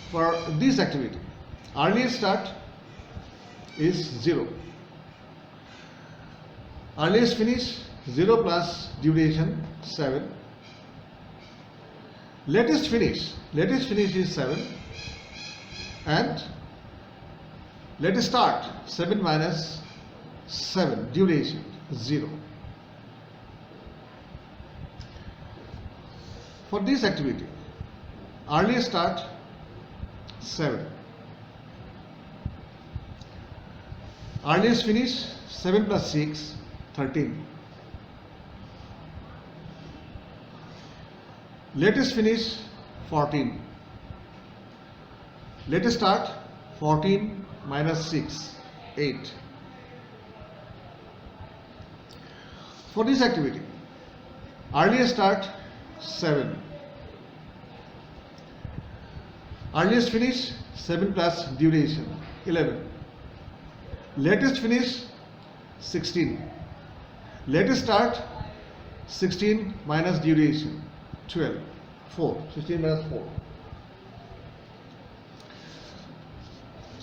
for this activity, earliest start is 0, earliest finish 0 plus duration 7, latest finish is 7, and latest start 7 minus 7 duration 0. For this activity, earliest start 7, earliest finish 7 plus 6, 13, latest finish 14, latest start 14 minus 6, 8. For this activity, earliest start 7, earliest finish 7 plus duration 11, latest finish 16, latest start 16 minus duration 12, 4, 16 minus 4.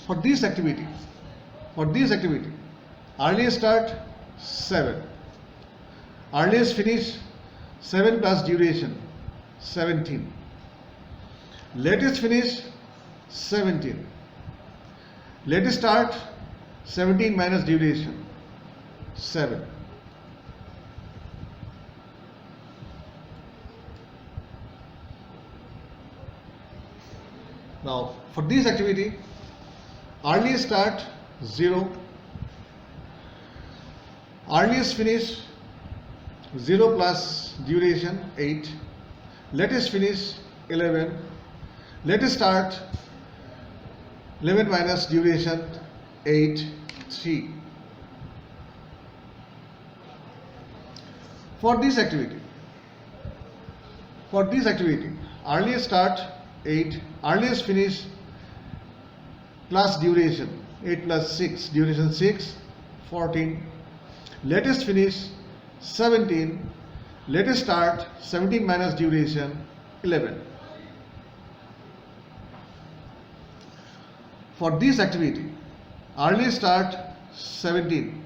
For this activity, earliest start 7, earliest finish 7 plus duration 17, latest finish 17, latest start 17 minus duration 7. Now for this activity, earliest start 0, earliest finish 0 plus duration 8, latest finish 11, latest start 11 minus duration 8, 3. For this activity, earliest start 8, earliest finish plus duration 8 plus 6, duration 6, 14, latest finish 17, latest start 17 minus duration 11. For this activity, earliest start 17,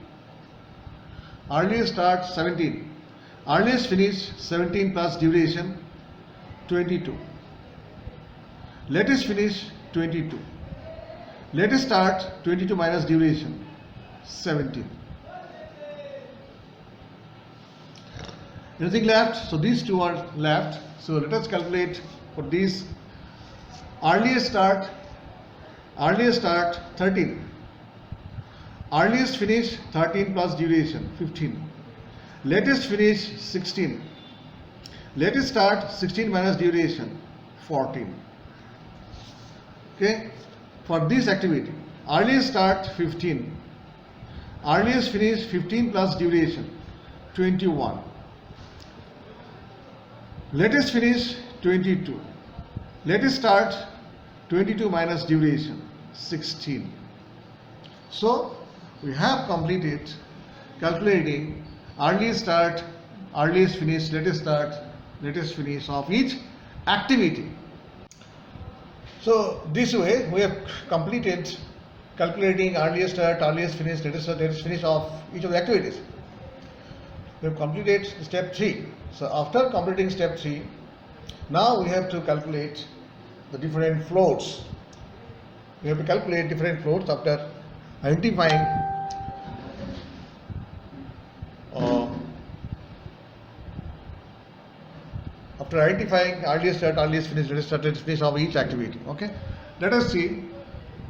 earliest finish 17 plus duration 22, latest finish 22, latest start 22 minus duration 17. Anything left? So these two are left. So let us calculate for these earliest start, Earliest start 13. Earliest finish 13 plus duration 15. Latest finish 16. Latest start 16 minus duration 14. Okay, for this activity, earliest start 15. Earliest finish 15 plus duration 21. Latest finish 22. Latest start 22 minus duration 16. So we have completed calculating earliest start, earliest finish, latest start, latest finish of each activity. So this way we have completed calculating earliest start, earliest finish, latest start, latest finish of each of the activities. We have completed step 3. So after completing step 3, now we have to calculate the different floats. We have to calculate different floats after identifying earliest start, earliest finish, latest start, latest finish of each activity. Okay, let us see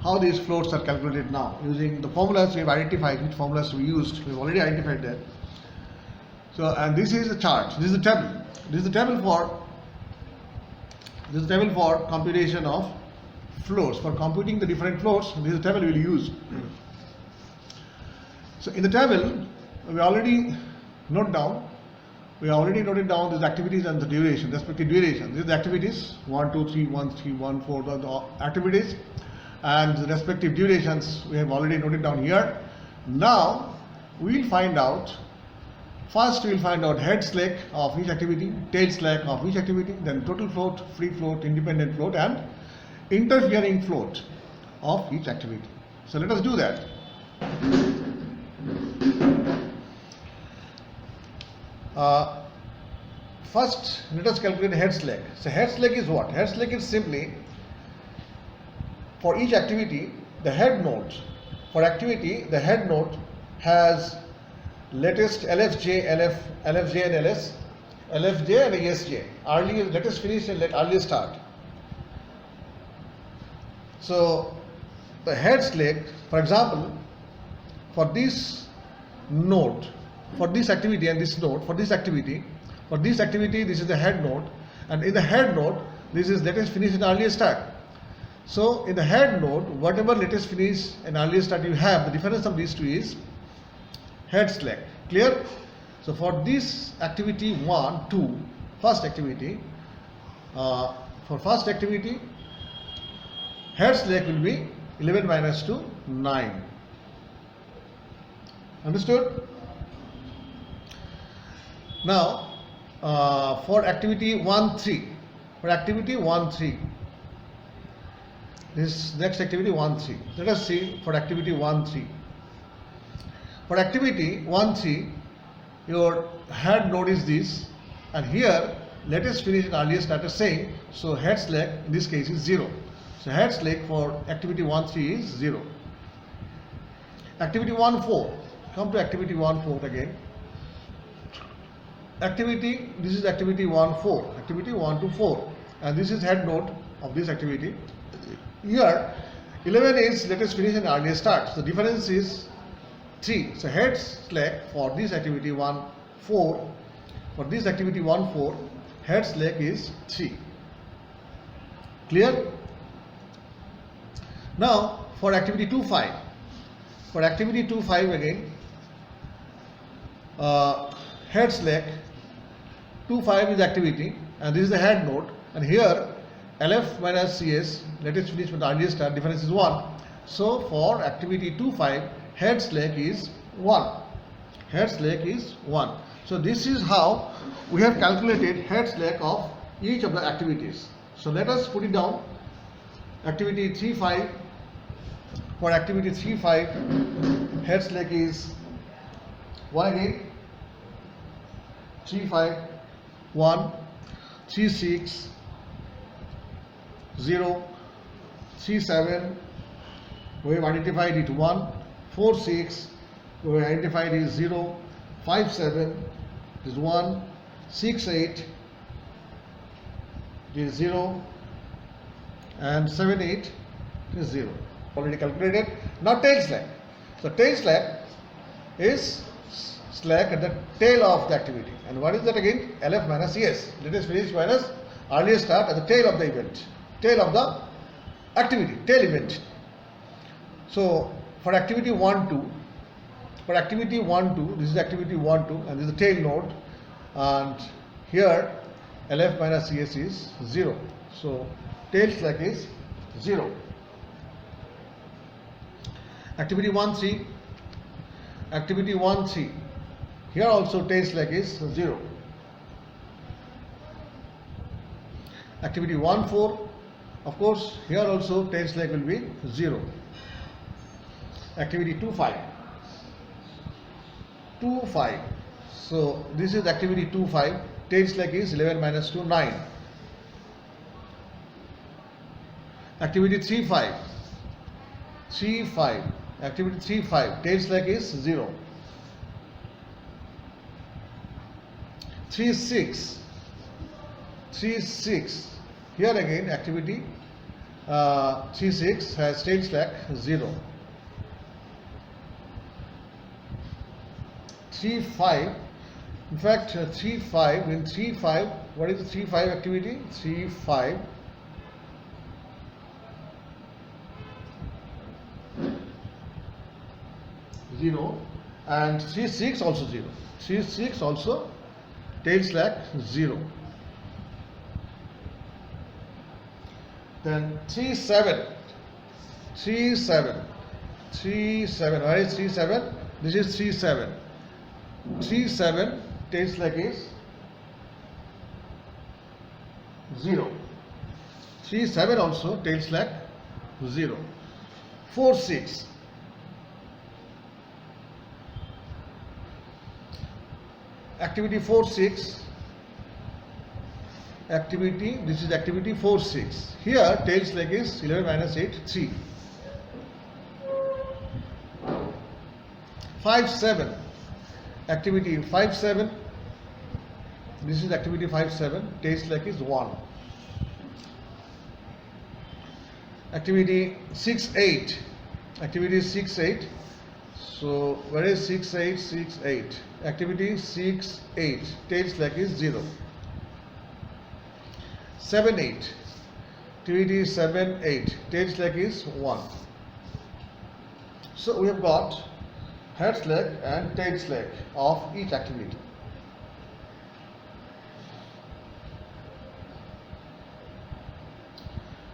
how these floats are calculated now using the formulas we have identified. Which formulas we used? We have already identified that. So, and this is a chart. This is a table. This is the table for computation of floats. For computing the different floats, this is the table we will use. So in the table, we already noted down these activities and the duration, respective duration. These are the activities 1, 2, 3, 1, 3, 1, 4, the activities, and the respective durations we have already noted down here. Now we will find out. First we will find out head slack of each activity, tail slack of each activity, then total float, free float, independent float, and interfering float of each activity. So let us do that. First let us calculate head slack. So head slack is what? Head slack is simply for each activity the head node. For activity the head node has latest LFJ, LFJ and LS, LFJ and ESJ, latest finish and earliest start. So the head slack, for example, for this node, for this activity and this node, for this activity this is the head node, and in the head node this is latest finish and earliest start. So in the head node, whatever latest finish and earliest start you have, the difference of these two is head slack. Clear? So for this activity 1, 2, first activity, for first activity head slack will be 11 minus 2, 9. Understood? Now for activity 1, 3, this next activity 1, 3. Let us see for activity 1, 3. For activity 1, 3, your head node is this, and here latest finish and earliest start is same, so head slack in this case is 0. So head slack for activity 1, 3 is 0. Activity 1, 4. Come to activity 1, 4 again. This is activity 1, 4. Activity 1 to 4, and this is head node of this activity. Here 11 is latest finish and earliest start. So the difference is 3. So head slack for this activity 1, 4. For this activity 1, 4, head slack is 3. Clear? Now for activity 2, 5. For activity 2, 5 again, head slack 2, 5 is activity, and this is the head node, and here LF minus CS, latest finish with earliest start, difference is 1. So for activity 2, 5, head slack is 1. Head slack is 1. So this is how we have calculated head slack of each of the activities. So let us put it down. Activity 3, 5. For activity 3, 5, head slack is 1 again. 3, 5, 1, 3, 6, 0, 3, 7, we have identified it 1, 4, 6, we have identified it 0, 5, 7 is 1, 6, 8 is 0, and 7, 8 is 0. already calculated. Now tail slack. So tail slack is slack at the tail of the activity. And what is that again? LF minus ES. Latest finish minus earliest start at the tail of the event. Tail of the activity, tail event. So for activity 1, 2, for activity 1, 2, this is activity 1, 2, and this is the tail node. And here LF minus ES is 0. So tail slack is 0. Activity 1, 3. Activity 1, 3. Here also tail slack is 0. Activity 1, 4. Of course, here also tail slack will be 0. Activity 2, 5. 2, 5. So this is activity 2, 5. Tail slack is 11 minus 2, 9. Activity 3, 5. 3, 5. Activity 3, 5. Tail slack is 0. 3, 6. 3, 6. Here again activity 3, 6 has tail slack 0. 3, 5. In fact 3, 5. In 3, 5, what is the 3, 5 activity? 3, 5. Zero, and 3, 6 also 0. 3, 6 also tail slack 0. Then 3, 7. 3, 7. 3, 7. Where is 3, 7? This is 3, 7. 3, 7 tail slack is 0. 3, 7 also tail slack 0. 4, 6. Activity 4, 6. Activity, this is activity 4, 6. Here tail slack is 11 minus 8, 3. 5, 7. Activity 5, 7. This is activity 5, 7. Tail slack is 1. Activity 6, 8. Activity 6, 8. So where is 6, 8? 6, 8. Activity 6, 8. Tail slack is 0. 7, 8. Activity 7, 8. Tail slack is 1. So we have got head slack and tail slack of each activity.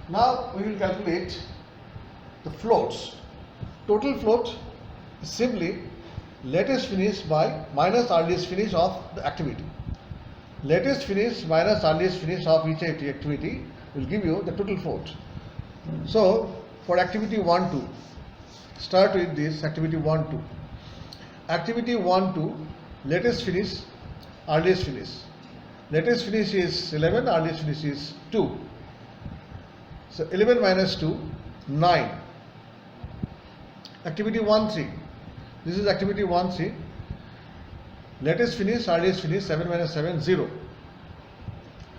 Now we will calculate the floats. Total float is simply latest finish by minus earliest finish of the activity. Latest finish minus earliest finish of each activity will give you the total float. So for activity 1, 2, start with this activity 1, 2. Activity 1, 2, latest finish, earliest finish. Latest finish is 11, earliest finish is 2. So 11 minus 2, 9. Activity 1, 3. This is activity 1, 3. Latest finish, earliest finish, 7 minus 7, 0.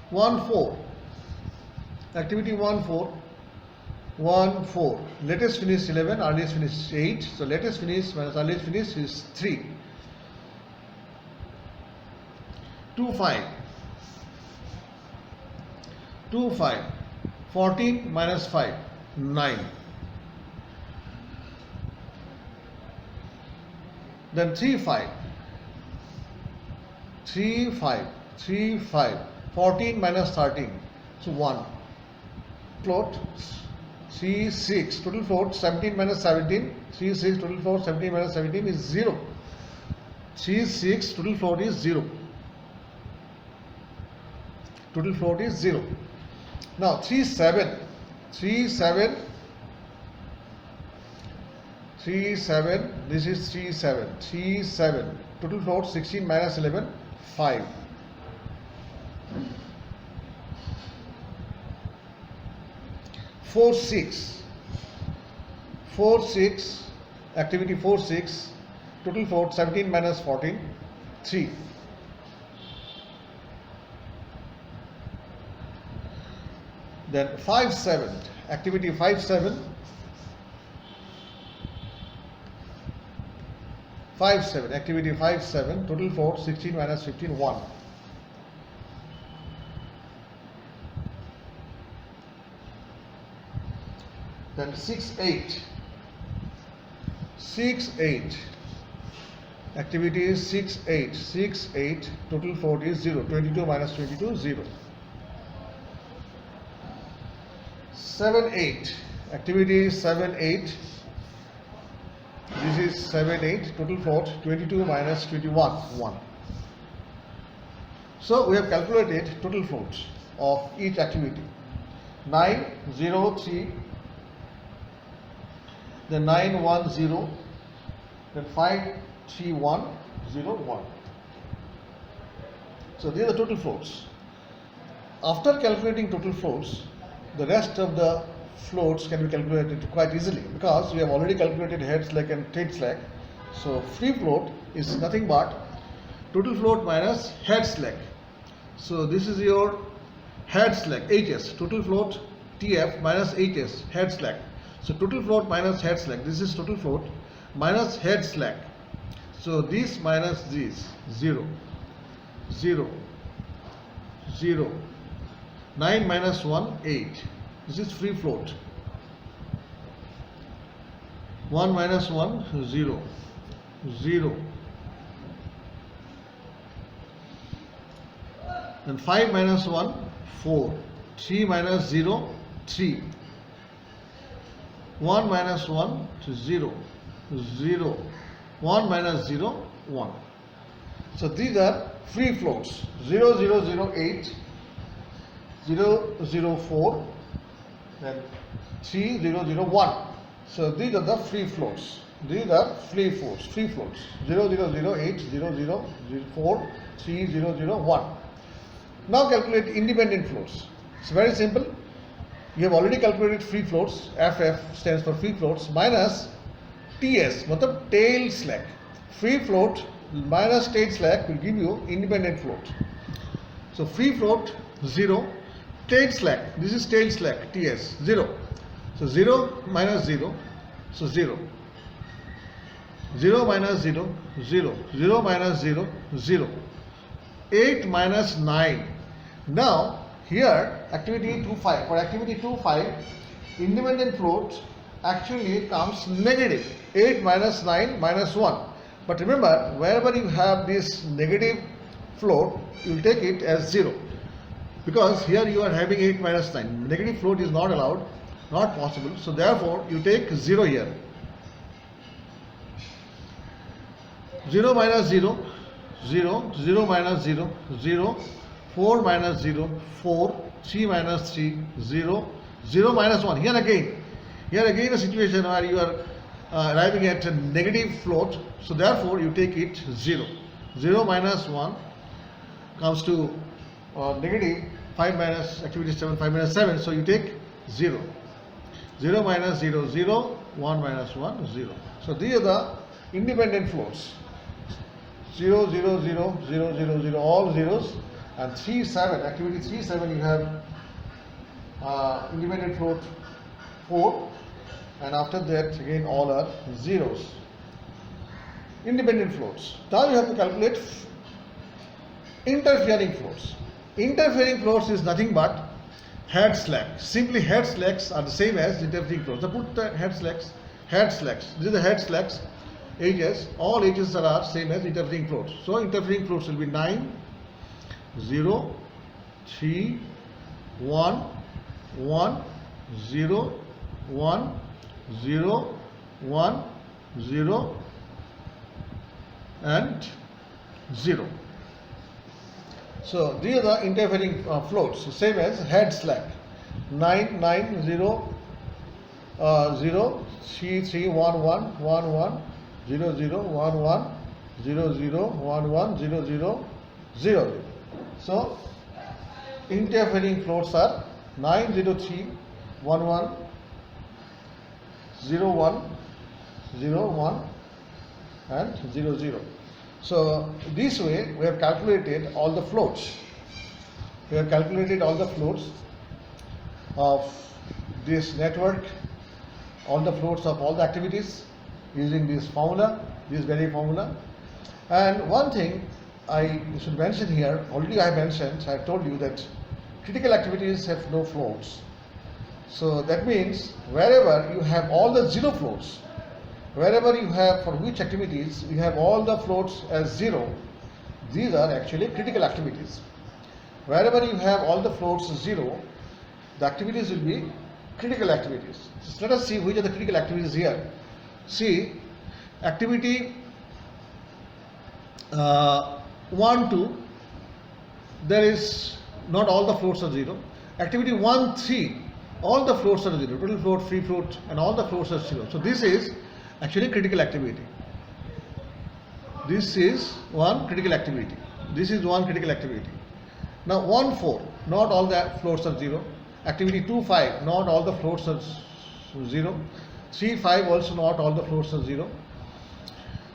1, 4. Activity 1, 4. 1, 4. Latest finish 11, earliest finish 8. So latest finish minus earliest finish is 3. 2, 5. 2, 5. 14 minus 5, 9. Then 3, 5. 3, 5. 3, 5. 14 minus 13. So 1. Float 3, 6. Total float 17 minus 17. 3, 6. Total float 17 minus 17 is 0. 3, 6. Total float is 0. Total float is 0. Now 3, 7. 3, 7. 3, 7. This is 3, 7. 3, 7. Total float 16 minus 11, 5. 4, 6. 4, 6. Activity 4, 6. Total float 17 minus 14, 3. Then 5, 7. Activity 5, 7. 5-7, activity 5-7, total float 16 minus 15, 1. Then 6-8, activity is 6-8, total float is 0, 22 minus 22, 0. 7-8, activity is 7-8, this is 7-8, total float 22 minus 21, 1. So we have calculated total floats of each activity. 9-0-3, then 9-1-0, then 5-3-1-0-1. So these are the total floats. After calculating total floats, the rest of the floats can be calculated quite easily because we have already calculated head slack and tail slack. So free float is nothing but total float minus head slack. So this is your head slack, HS, total float TF minus HS, head slack. So total float minus head slack, this is total float minus head slack. So this minus this, 0, 0, 0. 9 minus 1, 8. This is free float. 1 minus 1, 0, 0. Then 5 minus 1, 4. 3 minus 0, 3. 1 minus 1, 0, 0. 1 minus 0, 1. So these are free floats. 0, 0, 0, 8. 0, 0, 4, then 3, 0, 0, 1. So these are the free floats. These are free floats. 0, 0, 0, 8, 0, 0, 4, 3, 0, 0, 1. Now calculate independent floats. It's very simple. You have already calculated free floats. FF stands for free floats minus TS, matlab tail slack. Free float minus tail slack will give you independent float. So free float 0. Tail slack, this is tail slack, TS, 0. So 0 minus 0, so 0. 0 minus 0, 0. 0 minus 0, 0. 8 minus 9. Now, here, activity 2-5. For activity 2-5, independent float actually comes negative. 8 minus 9 minus 1. But remember, wherever you have this negative float, you will take it as 0. Because here you are having 8 minus 9. Negative float is not allowed, not possible. So therefore, you take 0 here. 0 minus 0, 0. 0 minus 0, 0. 4 minus 0, 4. 3 minus 3, 0. 0 minus 1. Here again a situation where you are arriving at a negative float. So therefore, you take it 0. 0 minus 1 comes to negative. 5 minus activity 7, 5 minus 7, so you take 0. 0 minus 0, 0, 1 minus 1, 0. So these are the independent floats. 0, 0, 0, 0, 0, 0, all zeros. And 3-7, activity 3-7, you have independent float 4. And after that, again, all are zeros. Independent floats. Now you have to calculate interfering floats. Interfering floats is nothing but head slack. Simply head slacks are the same as interfering floats. So put the head slacks. These are the head slacks. H's. All H's are same as interfering floats. So interfering floats will be 9, 0, 3, 1, 1, 0, 1, 0, 1, 0, and 0. So these are the interfering floats, same as head slack. 9, 9, 0, 0, 3, 3, 1, 1, 1, 1, 0, 0, 1, 1, 0, 0, 1, 1, 0, 0, 0. So interfering floats are 9, 0, 3, 1, 1, 0, 1, 0, 1, and 0, 0. So this way we have calculated all the floats. We have calculated all the floats of this network, all the floats of all the activities, using this formula, this very formula. And one thing I should mention here, already I have mentioned, I have told you that critical activities have no floats. So that means wherever you have all the zero floats, wherever you have for which activities you have all the floats as zero, these are actually critical activities. Wherever you have all the floats as zero, the activities will be critical activities. So let us see which are the critical activities here. See, activity 1, 2, there is not all the floats are zero. Activity 1, 3, all the floats are zero. Total float, free float, and all the floats are zero. So this is actually critical activity. This is one critical activity. This is one critical activity. Now 1, 4, not all the floats are zero. Activity 2, 5, not all the floats are zero. 3, 5, also not all the floats are zero.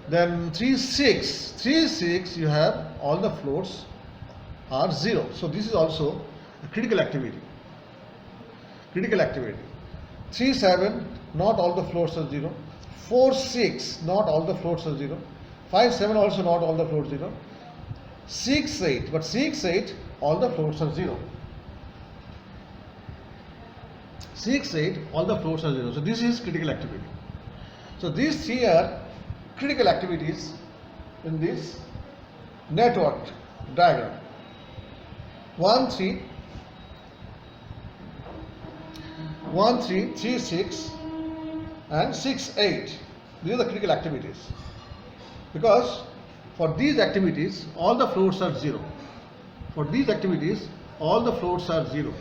Then 3, 6, you have all the floats are zero. So this is also a critical activity. Critical activity. 3, 7, not all the floats are zero. 4, 6, not all the floats are zero. 5, 7, also not all the floats zero. 6, 8, but 6, 8, all the floats are zero. 6, 8, all the floats are zero. So this is critical activity. So these three are critical activities in this network diagram. 1, 3, 3, 6, and 6, 8. These are the critical activities. Because for these activities, all the floats are zero. For these activities, all the floats are zero.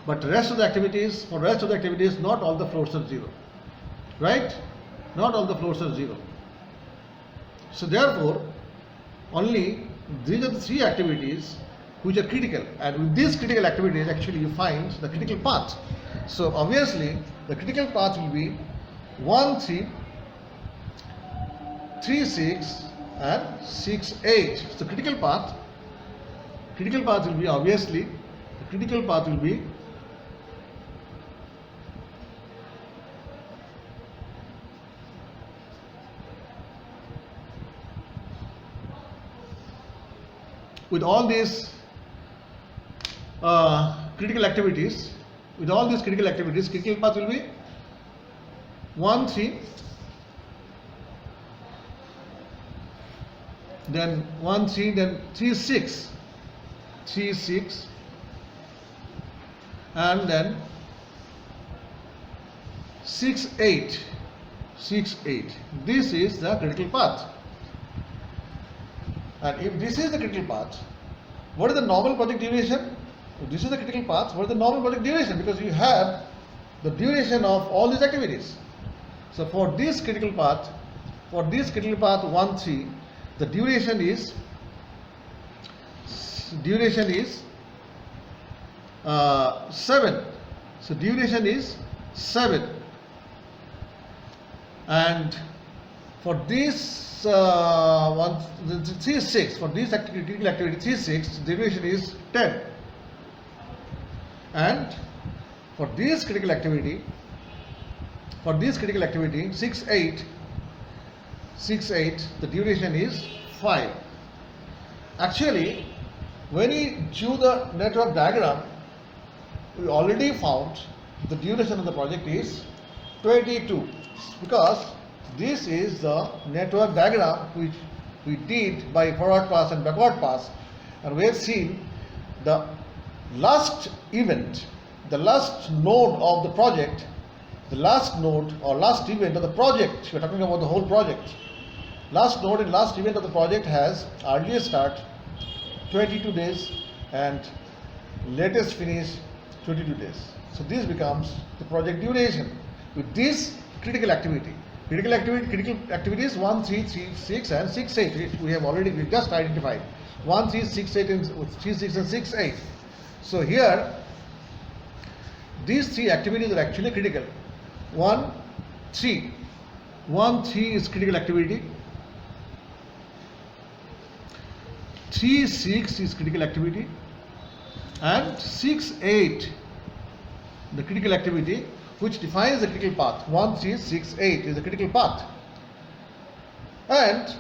But for rest of the activities, not all the floats are zero. Right? Not all the floats are zero. So therefore, only these are the three activities which are critical, and with these critical activities actually you find the critical path. So obviously the critical path will be 1, 3, 3, 6, and 6, 8. So critical path will be obviously, the critical path will be with all these critical activities, critical path will be 1, 3, then 1, 3, then 3, 6, 3, 6, and then 6, 8, 6, 8. This is the critical path. And if this is the critical path, what is the normal project duration? If this is the critical path, what is the normal project duration? Because you have the duration of all these activities. So for this critical path 1, 3, the duration is 7. So duration is 7. And for this 3, 6, for this critical activity 3, 6, duration is 10. And for this critical activity 6, 8, the duration is 5. Actually, when we do the network diagram, we already found the duration of the project is 22, because this is the network diagram which we did by forward pass and backward pass, and we have seen the last event, the last node of the project, the last node or last event of the project. We are talking about the whole project. Last node and last event of the project has earliest start 22 days and latest finish 22 days. So this becomes the project duration with this critical activity. Critical activities 1, 3, 3, 6 and 6, 8. We just identified 1, 3, 6, 8 and 3, 6 and 6, 8. So here these three activities are actually critical. 1, 3 is critical activity. 3, 6 is critical activity, and 6, 8 the critical activity which defines the critical path. 1, 3, 6, 8 is the critical path. And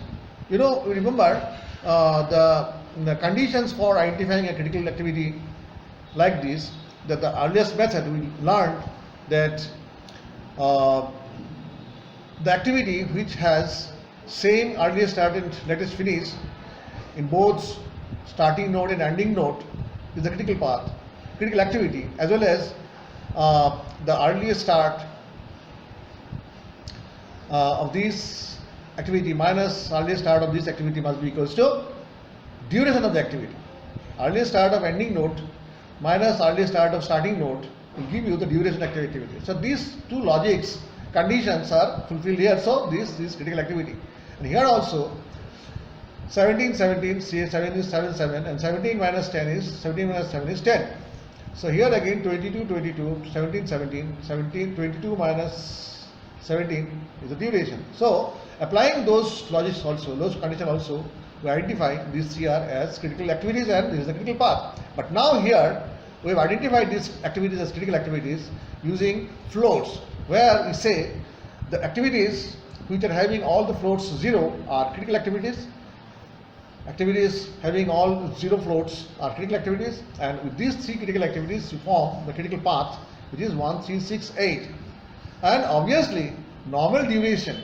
remember the conditions for identifying a critical activity like this, that the earliest method we learned that the activity which has same earliest start and latest finish in both starting node and ending node is the critical path, critical activity, as well as the earliest start of this activity minus earliest start of this activity must be equals to duration of the activity. Earliest start of ending node minus earliest start of starting node will give you the duration of activity. So these two logics conditions are fulfilled here. So this is critical activity. And here also 17, 17, 7 is 7, 7, and 17 minus 10 is 17 minus 7 is 10. So here again 22, 22, 17, 17, 17, 22 minus 17 is the duration. So applying those logics also, those conditions also, we identify these three are as critical activities and this is the critical path. But now here we have identified these activities as critical activities using floats, where we say the activities which are having all the floats 0 are critical activities. Activities having all 0 floats are critical activities, and with these three critical activities you form the critical path, which is 1, 3, 6, 8. And obviously normal duration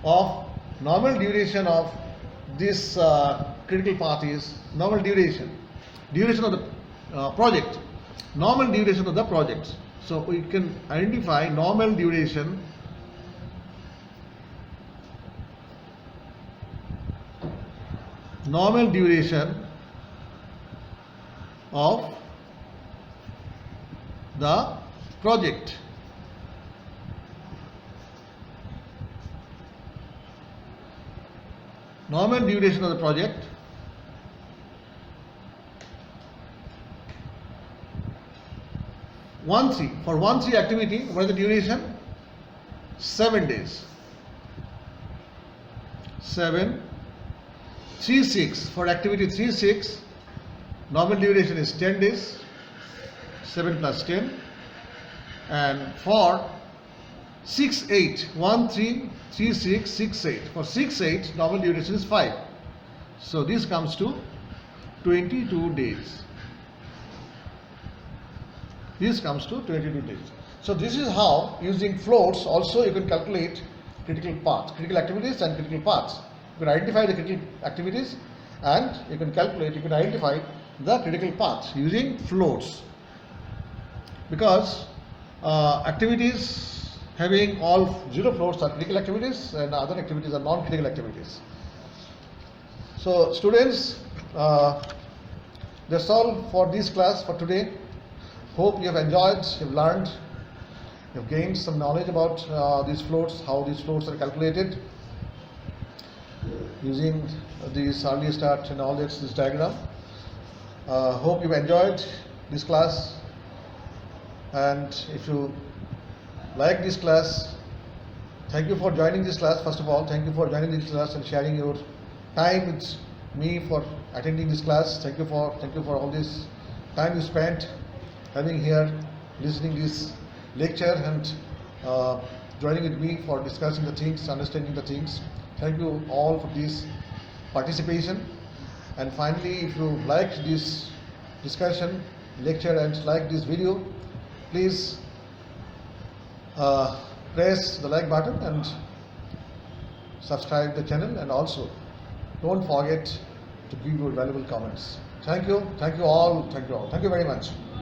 of this critical path is normal duration of the project, normal duration of the project. So we can identify normal duration of the project. Normal duration of the project for 1C activity, what is the duration? 7 days. 7, 3, 6 for activity 3, 6, normal duration is 10 days, 7 plus 10, and for 6, 8, 1, 3, 3, 6, 6, 8. For 6, 8, normal duration is 5. So this comes to 22 days. This comes to 22 days. So this is how, using floats, also you can calculate critical paths, critical activities and critical paths. You can identify the critical activities and you can identify the critical paths using floats. Because activities having all 0 floats are critical activities and other activities are non-critical activities. So students, that's all for this class for today. Hope you have enjoyed, you have learned, you have gained some knowledge about these floats, how these floats are calculated using these earliest start and all this diagram. Hope you enjoyed this class, and if you like this class, thank you for joining this class. First of all, thank you for joining this class and sharing your time with me for attending this class. Thank you for all this time you spent having here, listening this lecture and joining with me for discussing the things, understanding the things. Thank you all for this participation. And finally, if you liked this discussion, lecture and like this video, please press the like button and subscribe the channel, and also don't forget to give your valuable comments. Thank you all. Thank you very much.